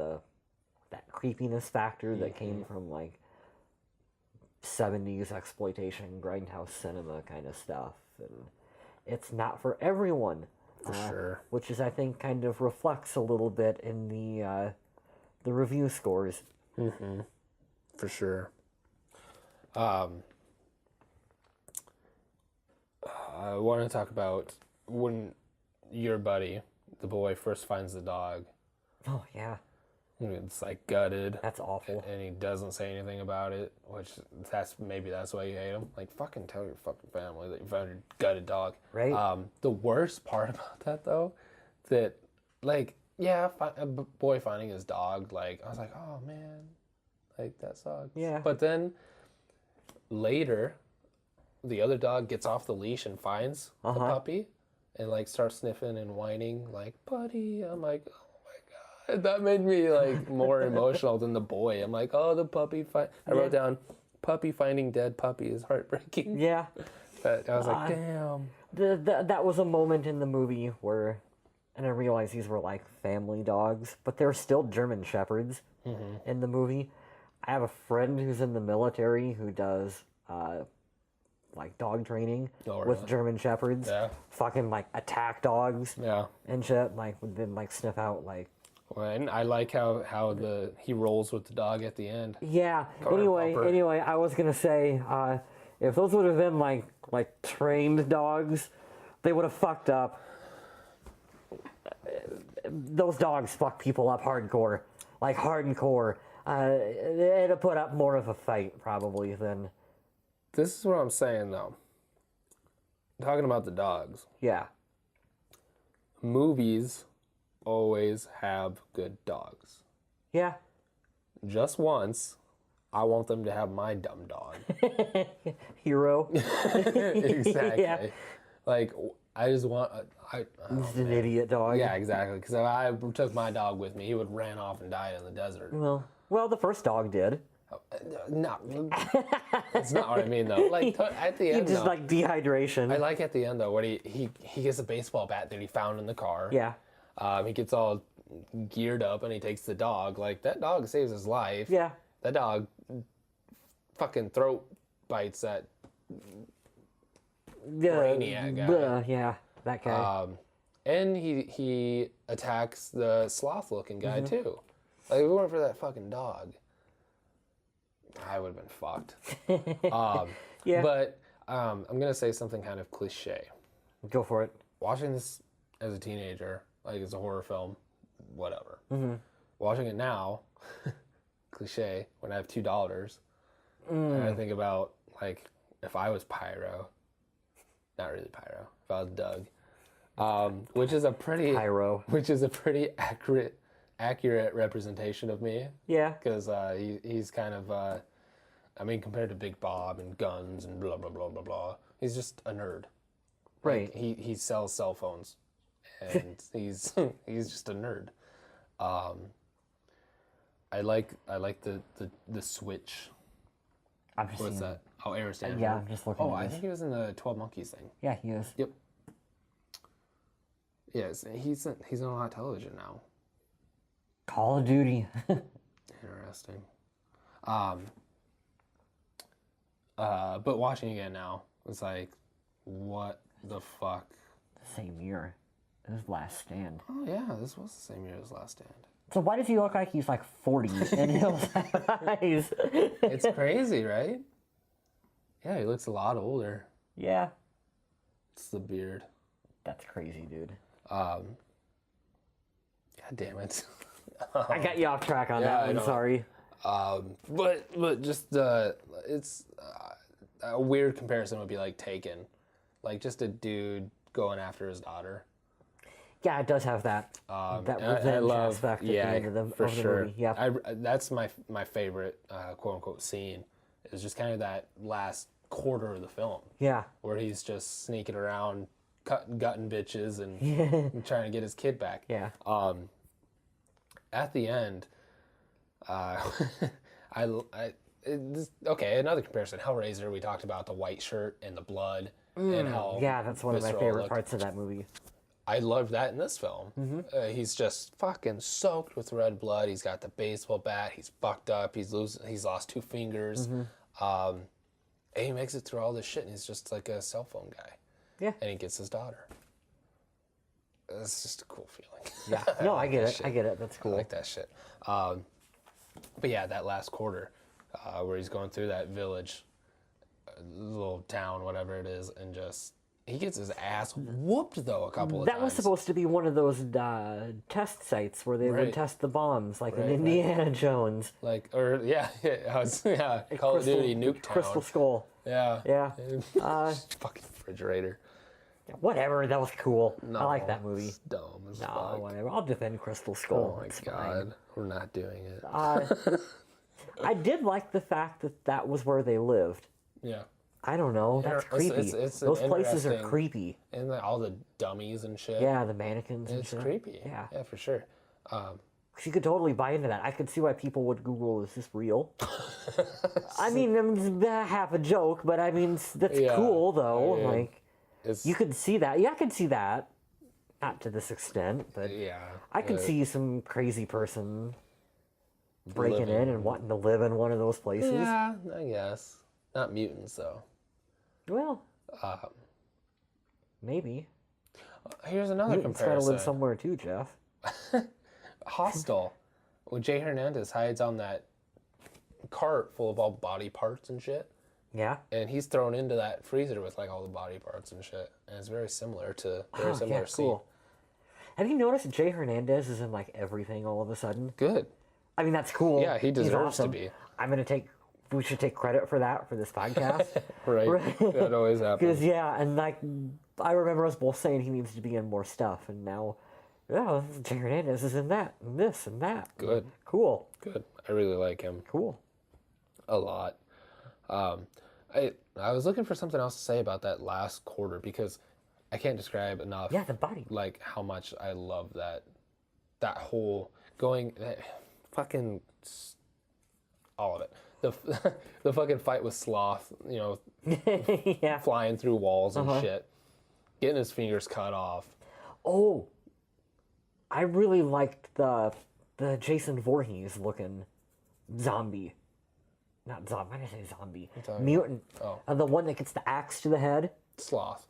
that creepiness factor that came from, like, 70s exploitation, grindhouse cinema kind of stuff. And it's not for everyone. For sure. Which is, I think, kind of reflects a little bit in the review scores. Mm-hmm. For sure. I want to talk about when your buddy, the boy, first finds the dog. Oh, yeah. It's like gutted. That's awful. And he doesn't say anything about it, which that's why you hate him. Like, fucking tell your fucking family that you found your gutted dog. Right. The worst part about that, though, that, like, yeah, a boy finding his dog, like, I was like, oh, man, like, that sucks. Yeah. But then later, the other dog gets off the leash and finds the puppy and, like, starts sniffing and whining, like, buddy. I'm like, that made me, like, more emotional than the boy. I'm like, oh, the puppy I wrote down, puppy finding dead puppy is heartbreaking. Yeah. But I was like, damn. That was a moment in the movie where, and I realized these were, like, family dogs, but they're still German Shepherds in the movie. I have a friend who's in the military who does, like, dog training with German Shepherds. Yeah. Fucking, like, attack dogs. Yeah. And shit, like, would then, like, sniff out, like, well, and I like how he rolls with the dog at the end. Yeah. Anyway, I was gonna say, if those would have been like trained dogs, they would have fucked up. Those dogs fuck people up hardcore, like hardcore. They'd have put up more of a fight probably than. This is what I'm saying though. Talking about the dogs. Yeah. Movies always have good dogs. Yeah. Just once, I want them to have my dumb dog. Hero. Exactly. Yeah. Like, I just want... He's an idiot dog. Yeah, exactly. Because if I took my dog with me, he would ran off and died in the desert. Well, the first dog did. No. That's not what I mean, though. Like, at the end, just, like, dehydration. I like at the end, though, when he gets a baseball bat that he found in the car. Yeah. He gets all geared up and he takes the dog. Like, that dog saves his life. Yeah. That dog fucking throat bites that brainiac guy. Yeah, that guy. And he attacks the sloth-looking guy, too. Like, if it weren't for that fucking dog, I would have been fucked. Yeah. But I'm going to say something kind of cliche. Go for it. Watching this as a teenager, like it's a horror film, whatever. Watching it now, cliche, when I have $2, and I think about, like, if I was Pyro, not really Pyro, if I was Doug, which is a pretty accurate representation of me. Yeah. Because he's kind of, I mean, compared to Big Bob and guns and blah, blah, blah, blah, blah, he's just a nerd. Right. Like, he sells cell phones, and he's just a nerd. I like the Switch. What's that? Oh, Aaron Stanford. Yeah, I'm just looking. Oh, I think he was in the 12 Monkeys thing. Yeah, he is. Yep. Yes, he's on a lot of television now. Call of Duty. Interesting. But watching again now, it's like, what the fuck? The same year as Last Stand. Oh yeah, this was the same year as Last Stand. So why does he look like he's like 40 and he'll have eyes? It's crazy, right? Yeah, he looks a lot older. Yeah. It's the beard. That's crazy, dude. God damn it. I got you off track on that one, sorry. But just it's a weird comparison would be like Taken, like just a dude going after his daughter. Yeah, it does have that revenge aspect at the end of the movie. Yeah, that's my favorite quote unquote scene. Is just kind of that last quarter of the film. Yeah, where he's just sneaking around, gutting bitches and trying to get his kid back. Yeah. At the end, another comparison. Hellraiser, we talked about the white shirt and the blood and how that's one of my favorite parts of that movie. I love that in this film. He's just fucking soaked with red blood. He's got the baseball bat. He's fucked up. He's lost 2 fingers. And he makes it through all this shit, and he's just like a cell phone guy. Yeah. And he gets his daughter. It's just a cool feeling. Yeah. No, I get it. I get it. That's cool. I like that shit. But yeah, that last quarter where he's going through that village, little town, whatever it is, and just... He gets his ass whooped, though, a couple of times. That was supposed to be one of those test sites where they would test the bombs, like in Indiana Jones. Like, or, Call of Duty Nuketown. Crystal Skull. Yeah. Yeah. Fucking refrigerator. Yeah, whatever, that was cool. No, I like that movie. It's dumb as fuck. Whatever. I'll defend Crystal Skull. Oh, my God. We're not doing it. I did like the fact that was where they lived. Yeah. I don't know. That's creepy. Those places are creepy. And all the dummies and shit. Yeah, the mannequins and shit. It's creepy. Yeah. Yeah, for sure. You could totally buy into that. I could see why people would Google, is this real? I mean, it's half a joke, but I mean, that's cool, though. Yeah. Like, you could see that. Yeah, I could see that. Not to this extent, but I could see some crazy person breaking in and wanting to live in one of those places. Yeah, I guess. Not mutants, though. Well, maybe. Here's another comparison. Got to live somewhere too, Jeff. Hostel. When Jay Hernandez hides on that cart full of all body parts and shit. Yeah. And he's thrown into that freezer with like all the body parts and shit. And it's very similar to scene. Cool. Have you noticed that Jay Hernandez is in like everything all of a sudden? Good. I mean, that's cool. Yeah, he deserves to be. We should take credit for that for this podcast. Right. That always happens. Because, and like, I remember us both saying he needs to be in more stuff, and now, Jay Hernandez is in that, and this, and that. Good. Cool. Good. I really like him. Cool. A lot. I was looking for something else to say about that last quarter, because I can't describe enough. Yeah, the body. Like, how much I love that whole fucking... all of it. The fucking fight with Sloth, flying through walls and shit, getting his fingers cut off. Oh, I really liked the Jason Voorhees looking zombie. Not zombie. Why did I say zombie? Mutant. Oh. The one that gets the axe to the head. Sloth.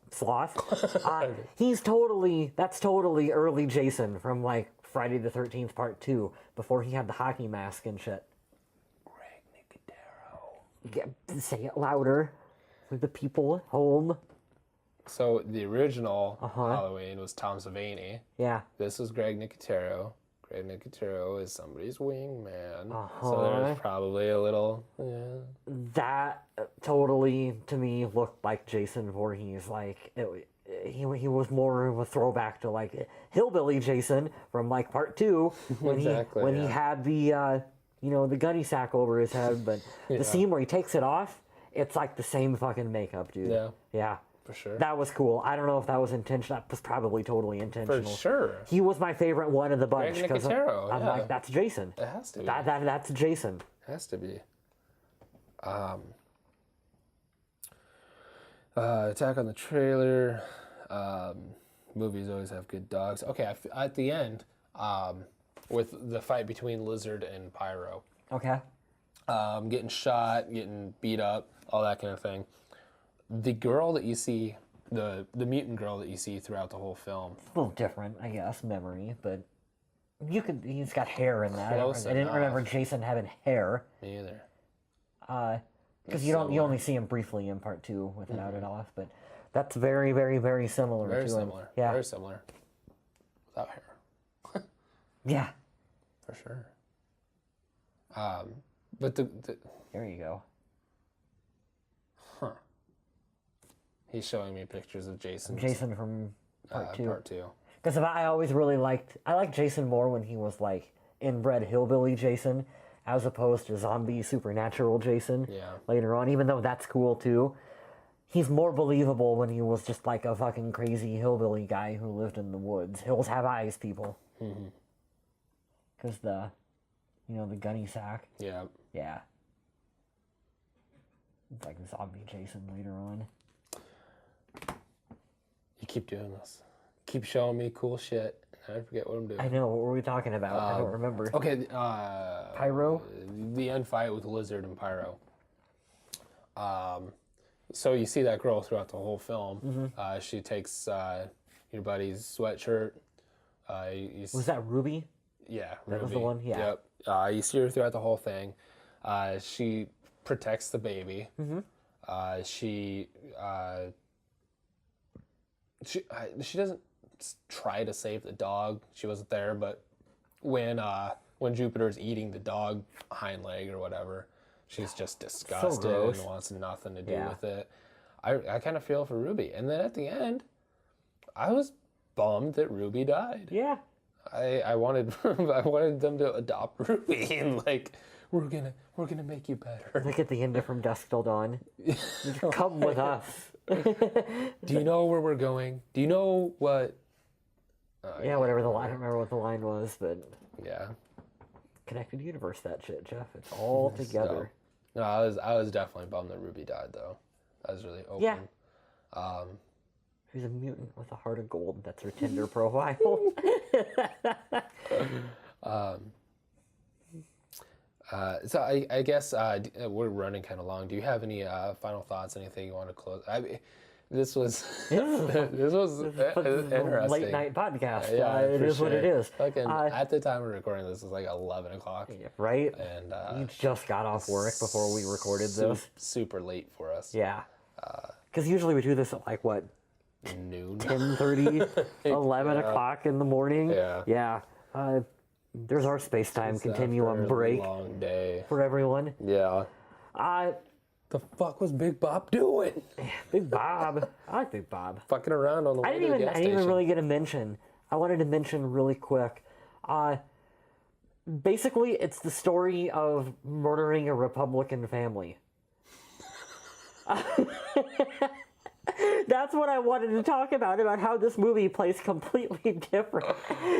That's totally early Jason from like Friday the 13th Part 2, before he had the hockey mask and shit. Greg Nicotero. Say it louder for the people at home. So the original Halloween was Tom Savini. Yeah. This was Greg Nicotero. Greg Nicotero is somebody's wingman. So there's probably a little... Yeah. That totally, to me, looked like Jason Voorhees. Like, he was more of a throwback to, like, Hillbilly Jason from, like, Part 2. When he had the, the gunny sack over his head. But the scene where he takes it off, it's, like, the same fucking makeup, dude. Yeah. Yeah. For sure. That was cool. I don't know if that was intentional. That was probably totally intentional. For sure. He was my favorite one of the bunch. Greg Nicotero, I'm like, that's Jason. It has to be. That's Jason. It has to be. Attack on the Trailer. Movies always have good dogs. Okay, at the end, with the fight between Lizard and Pyro. Okay. Getting shot, getting beat up, all that kind of thing. The girl that you see, the mutant girl that you see throughout the whole film. It's a little different, I guess, memory, but he's got hair in that. Close I didn't remember Jason having hair. Me either. Because you only see him briefly in Part 2 without it off, but that's very, very, very similar Very to similar. him. Yeah. Very similar. Without hair. Yeah. For sure. But there you go. Huh. He's showing me pictures of Jason. Jason from Part 2. Part 2. Because I always really liked Jason more when he was like inbred hillbilly Jason, as opposed to zombie supernatural Jason later on, even though that's cool too. He's more believable when he was just like a fucking crazy hillbilly guy who lived in the woods. Hills have eyes, people. Because the gunny sack. Yeah. Yeah. It's like zombie Jason later on. You keep doing this. Keep showing me cool shit. I forget what I'm doing. I know. What were we talking about? I don't remember. Okay. Pyro? The end fight with Lizard and Pyro. So you see that girl throughout the whole film. She takes your buddy's sweatshirt. Was that Ruby? Yeah. That was the one? Yeah. Yep. You see her throughout the whole thing. She protects the baby. She doesn't try to save the dog. She wasn't there, but when Jupiter's eating the dog hind leg or whatever, she's just disgusted and wants nothing to do with it. I kind of feel for Ruby. And then at the end, I was bummed that Ruby died. Yeah. I wanted them to adopt Ruby and like we're gonna make you better. Like at the end of From Dusk Till Dawn. Come with us. Do you know where we're going? Do you know what? Whatever the line. I don't remember what the line was, but yeah. Connected universe, that shit, Jeff. It's all together. No, I was definitely bummed that Ruby died though. I was really open. Yeah. She's a mutant with a heart of gold. That's her Tinder profile. So I guess we're running kind of long. Do you have any final thoughts? Anything you want to close? This was interesting. Late night podcast. It is what it is. At the time of recording, this was like 11 o'clock. Right. And you just got off work before we recorded this. Super late for us. Yeah. Because usually we do this at like what? Noon. 10:30, 11 o'clock in the morning. Yeah. There's our space-time continuum break. Long day for everyone. Yeah. The fuck was Big Bob doing? Big Bob. I like Big Bob. Fucking around on the way to the gas station. I didn't even really get a mention. I wanted to mention really quick. Basically, it's the story of murdering a Republican family. That's what I wanted to talk about how this movie plays completely different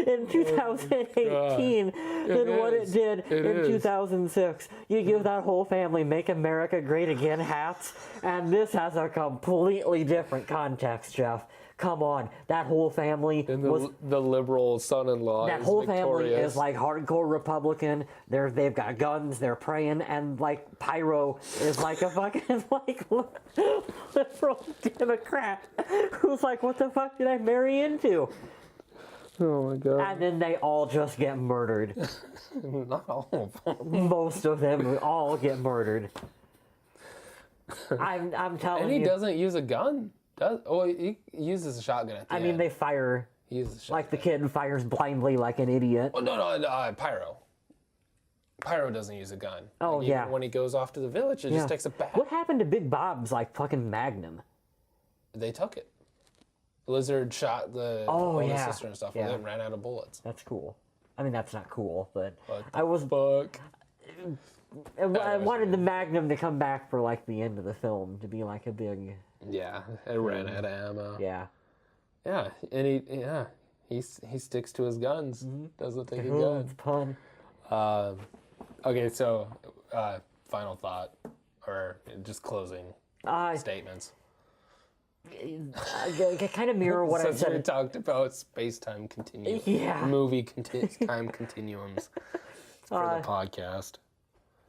in 2018 than what it did in 2006. You give that whole family Make America Great Again hats, and this has a completely different context, Jeff. come on, that whole family and was... The liberal son-in-law That is whole victorious. family is, like, hardcore Republican. They've got guns, they're praying, and, like, Pyro is, like, a fucking, like, liberal Democrat who's like, what the fuck did I marry into? Oh my god. And then they all just get murdered. Not all of them. Most of them all get murdered. I'm telling you. And he doesn't use a gun. He uses a shotgun at the end. I mean, they fire. He uses a shotgun. Like the kid fires blindly like an idiot. Oh, no, Pyro. Pyro doesn't use a gun. Oh, like, yeah. When he goes off to the village, it just takes a bat. What happened to Big Bob's, like, fucking Magnum? They took it. Lizard shot the older sister and stuff, and then ran out of bullets. That's cool. I mean, that's not cool, but Fuck. I wanted the Magnum to come back for, like, the end of the film, to be, like, a big... Yeah, it ran out of ammo. Yeah. Yeah, and he sticks to his guns. Mm-hmm. Doesn't take a gun. It's fun. Okay, so final thought, or just closing statements. Kind of mirror what I Since said. we talked about space-time continuum, time continuums for the podcast.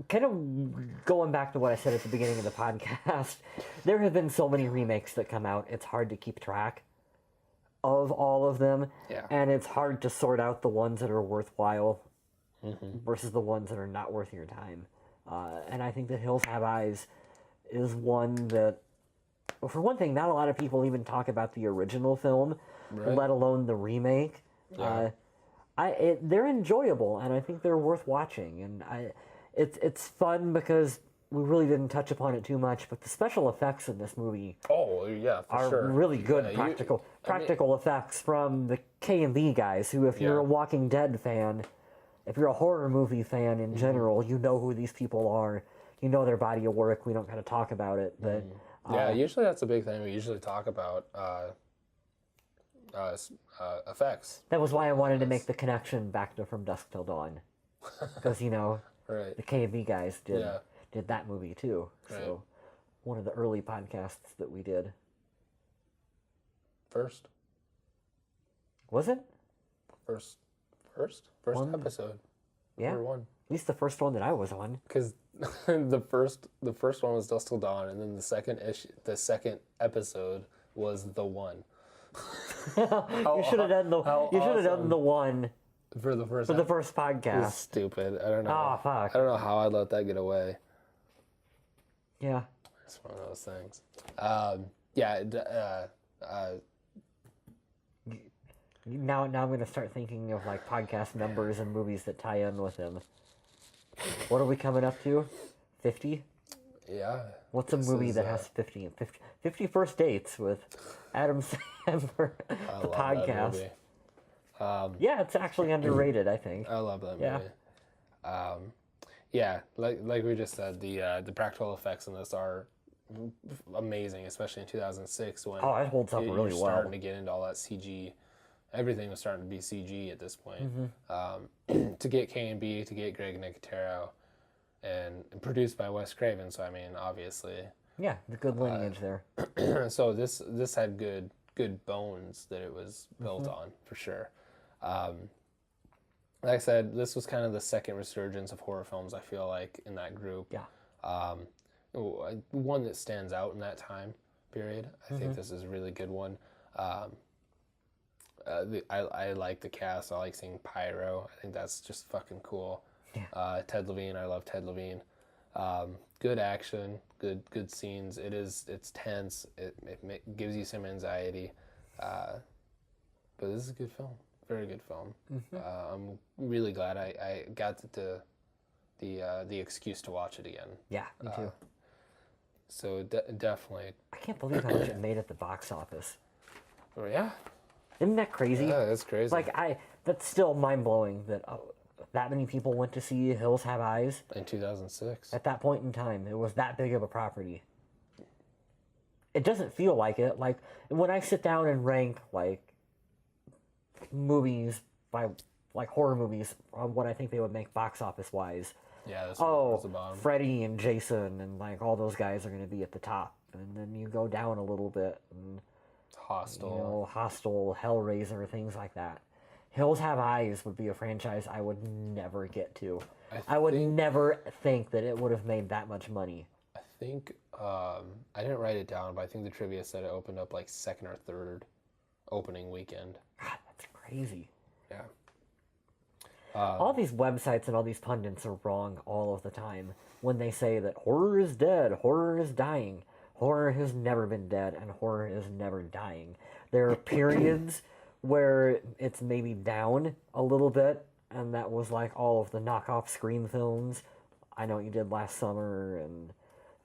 Kind of going back to what I said at the beginning of the podcast, there have been so many remakes that come out, it's hard to keep track of all of them, and it's hard to sort out the ones that are worthwhile versus the ones that are not worth your time. And I think that Hills Have Eyes is one that, well, for one thing, not a lot of people even talk about the original film, let alone the remake. Yeah. They're enjoyable, and I think they're worth watching. And it's fun because we really didn't touch upon it too much, but the special effects in this movie are really good practical effects from the K&B guys, who, if you're a Walking Dead fan, if you're a horror movie fan in general, you know who these people are. You know their body of work. We don't kind of talk about it, but... usually that's a big thing. We usually talk about effects. That was why I wanted to make the connection back to From Dusk Till Dawn. Because, the K&B guys did that movie too. Right. So, one of the early podcasts that we did. First? Was it? First episode. Yeah. Number one. At least the first one that I was on. Because the first one was Dusk Till Dawn, and then the second episode was the one. You should have done the one for the first podcast. It's stupid. I don't know. Oh fuck. I don't know how I'd let that get away. Yeah. It's one of those things. Now I'm going to start thinking of like podcast numbers and movies that tie in with them. What are we coming up to? 50? Yeah. What's a movie that has 50? 50 First Dates with Adam Sandler, the podcast. Yeah, it's actually underrated, I think. I love that movie. Like we just said, the practical effects in this are amazing, especially in 2006 when it holds up really well. Starting to get into all that CG. Everything was starting to be CG at this point. To get K&B, to get Greg Nicotero, and produced by Wes Craven, so I mean, obviously. Yeah, the good lineage there. So this had good bones that it was built on, for sure. Like I said, this was kind of the second resurgence of horror films, I feel like, in that group. Yeah. One that stands out in that time period. I think this is a really good one. I like the cast. I like seeing Pyro. I think that's just fucking cool. Yeah. Ted Levine. I love Ted Levine. Good action. Good scenes. It's tense. It gives you some anxiety. But this is a good film. Very good film. I'm really glad I got the excuse to watch it again. Yeah, me too. So definitely. I can't believe how much it made at the box office. Oh yeah. Isn't that crazy? Yeah, that's crazy. That's still mind-blowing that that many people went to see Hills Have Eyes. In 2006. At that point in time, it was that big of a property. It doesn't feel like it. Like, when I sit down and rank, like, movies by, like, horror movies on what I think they would make box office-wise. Yeah, this was the bottom. Freddy and Jason and, like, all those guys are going to be at the top. And then you go down a little bit and... Hostel. Hostel, Hellraiser, things like that. Hills Have Eyes would be a franchise I would never get to. I would never think that it would have made that much money. I think, I didn't write it down, but I think the trivia said it opened up like second or third opening weekend. God, that's crazy. Yeah. All these websites and all these pundits are wrong all of the time when they say that horror is dead, horror is dying. Horror has never been dead, and horror is never dying. There are periods where it's maybe down a little bit, and that was like all of the knockoff Scream films. I Know What You Did Last Summer, and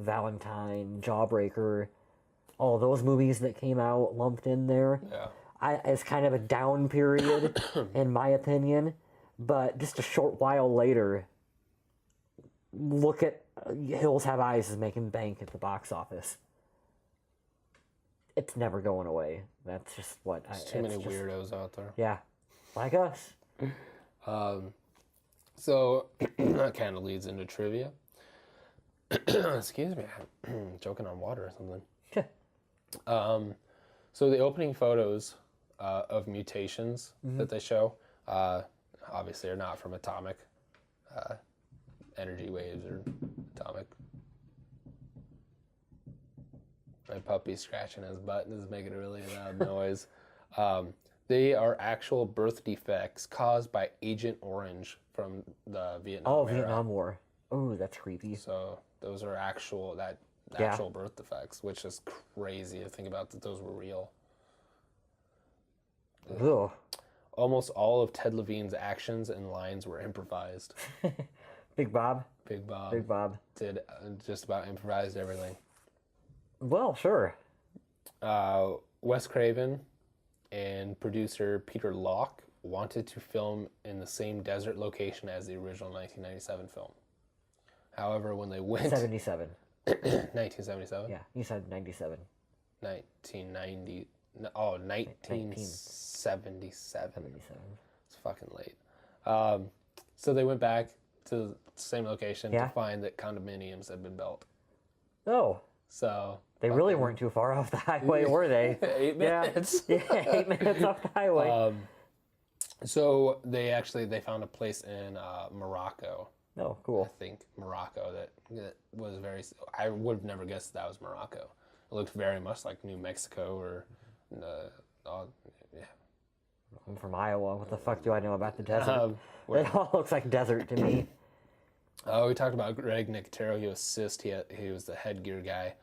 Valentine, Jawbreaker, all those movies that came out lumped in there. Yeah. It's kind of a down period, in my opinion. But just a short while later, look at Hills Have Eyes is making bank at the box office. It's never going away. That's just what... There's too many weirdos out there. Yeah. Like us. So, that kind of leads into trivia. Excuse me, I'm choking on water or something. So the opening photos of Mutations that they show, obviously are not from atomic energy waves or atomic. My puppy's scratching his butt and is making a really loud noise. They are actual birth defects caused by Agent Orange from the Vietnam era. Vietnam War. Oh, that's creepy. So those are actual birth defects, which is crazy to think about that those were real. Ugh. Almost all of Ted Levine's actions and lines were improvised. Big Bob Did just about improvised everything. Well, sure. Wes Craven and producer Peter Locke wanted to film in the same desert location as the original 1997 film. However, when they went... 77. 1977? Yeah, you said 97. 1990... Oh, 1977. 77. It's fucking late. So they went back to the same location to find that condominiums had been built. Oh. So... They really weren't too far off the highway, were they? 8 minutes. Yeah, 8 minutes off the highway. So they found a place in Morocco. Oh, cool. I think Morocco that was very... I would have never guessed that was Morocco. It looked very much like New Mexico or... yeah. I'm from Iowa. What the fuck do I know about the desert? It all looks like desert to me. We talked about Greg Nicotero. He was assist. He was the headgear guy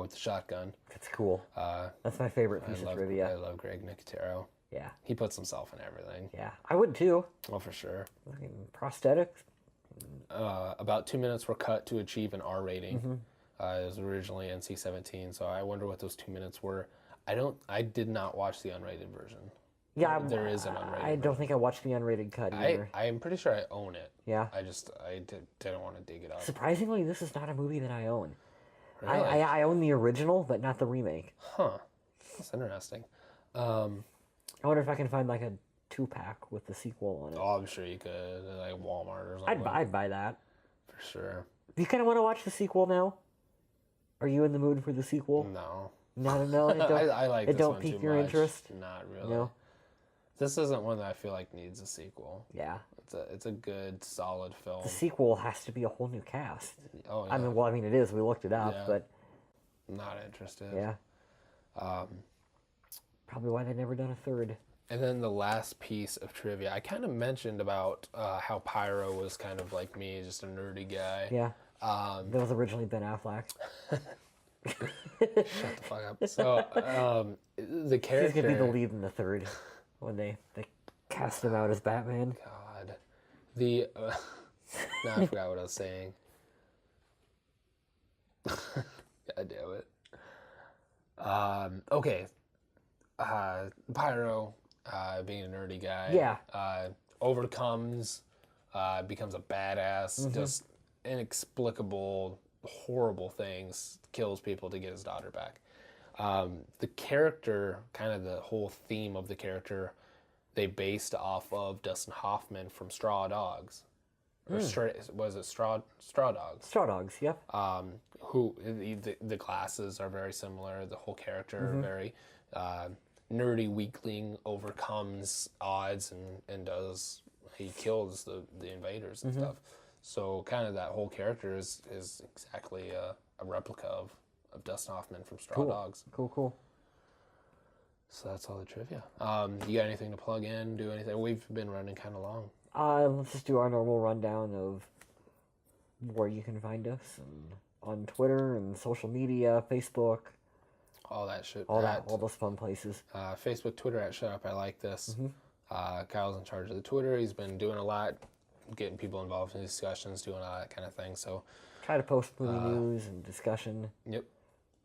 with the shotgun. That's cool. That's my favorite piece of trivia. I love Greg Nicotero. Yeah. He puts himself in everything. Yeah, I would too. Oh, for sure. Prosthetics. About 2 minutes were cut to achieve an R rating. It was originally NC-17, so I wonder what those 2 minutes were. I did not watch the unrated version. Yeah, there is an unrated I don't think I watched the unrated cut either. I am pretty sure I own it. Yeah. I didn't want to dig it up. Surprisingly, this is not a movie that I own. Really? I own the original, but not the remake. Huh. That's interesting. I wonder if I can find like a 2-pack with the sequel on it. Oh, I'm sure you could, like Walmart or something. I'd buy that. For sure. Do you kind of want to watch the sequel now? Are you in the mood for the sequel? No. No, I like this don't one pique too your much. interest. Not really. No? This isn't one that I feel like needs a sequel. Yeah. It's a good, solid film. The sequel has to be a whole new cast. Oh, yeah. I mean, it is. We looked it up, but... Not interested. Yeah. Probably why they've never done a third. And then the last piece of trivia, I kind of mentioned about how Pyro was kind of like me, just a nerdy guy. Yeah. That was originally Ben Affleck. Shut the fuck up. So, the character... He's going to be the lead in the third when they cast him out as Batman. God. Now I forgot what I was saying. God damn it. Okay. Pyro, being a nerdy guy, overcomes, becomes a badass, does inexplicable, horrible things, kills people to get his daughter back. The character, kind of the whole theme of the character, they based off of Dustin Hoffman from Straw Dogs. Or was it Straw Dogs? Straw Dogs, yep. Who the glasses are very similar. The whole character very nerdy weakling overcomes odds and he kills the invaders and stuff. So kind of that whole character is exactly a replica of Dustin Hoffman from Straw Dogs. Cool. So that's all the trivia. You got anything to plug in? Do anything? We've been running kind of long. Let's just do our normal rundown of where you can find us and on Twitter and social media, Facebook. All that shit. All those fun places. Facebook, Twitter at Shut Up, I Like This. Kyle's in charge of the Twitter. He's been doing a lot, getting people involved in discussions, doing all that kind of thing. So try to post movie news and discussion. Yep.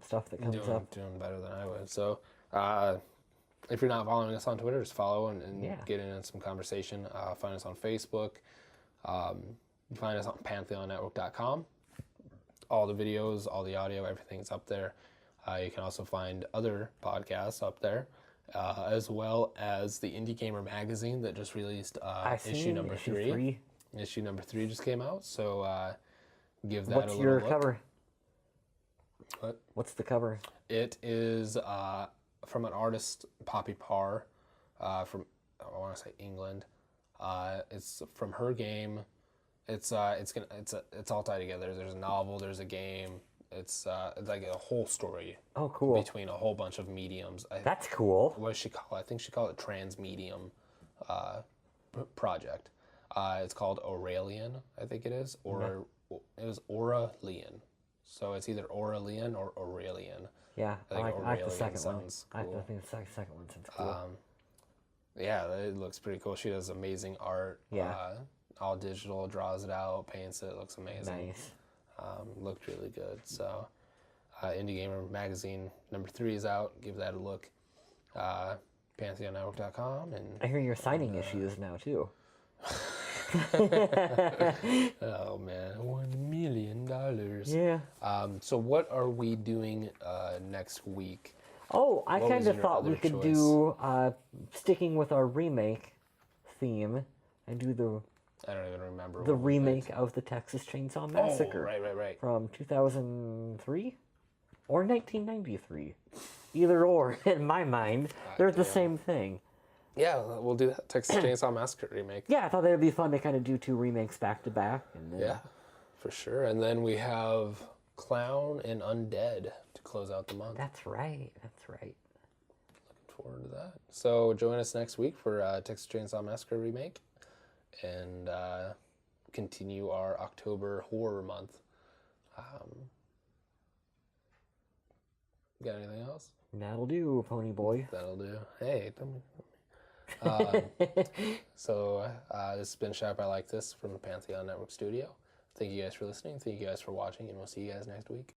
Stuff that comes up. Doing better than I would. So if you're not following us on Twitter, just follow and get in some conversation. Find us on Facebook. Find us on pantheonnetwork.com. All the videos, all the audio, everything's up there. You can also find other podcasts up there, as well as the Indie Gamer magazine that just released issue number 3. Issue number 3 just came out, so give that a little look. What's your cover? What? What's the cover? It is from an artist, Poppy Parr, from I want to say England. It's from her game. It's all tied together. There's a novel. There's a game. It's like a whole story. Oh, cool. Between a whole bunch of mediums. That's cool. What does she call it? I think she called it Transmedium project. It's called Aurelian, I think it is, or it was Aurelian. So it's either Aurelian or Aurelian. Yeah, I like the second one. Cool. I think the second one sounds cool. Yeah, it looks pretty cool. She does amazing art. Yeah. All digital, draws it out, paints it. Looks amazing. Nice. Looked really good. So, Indie Gamer magazine number 3 is out. Give that a look. PantheonNetwork.com. And I hear you're signing issues now too. Oh man, $1 million. Yeah. So what are we doing next week? Oh, I kind of thought we could do sticking with our remake theme and do the. I don't even remember. The remake of the Texas Chainsaw Massacre. Oh, right. From 2003 or 1993. Either or, in my mind. They're the same thing. Yeah, we'll do that. Texas Chainsaw Massacre remake. Yeah, I thought it would be fun to kind of do 2 remakes back to back. Yeah, for sure. And then we have Clown and Undead to close out the month. That's right. Looking forward to that. So join us next week for Texas Chainsaw Massacre remake. And continue our October horror month. Got anything else? That'll do, Pony Boy. That'll do. Hey, so this has been Shut Up, I Like This from the Pantheon Network studio. Thank you guys for listening. Thank you guys for watching, and we'll see you guys next week.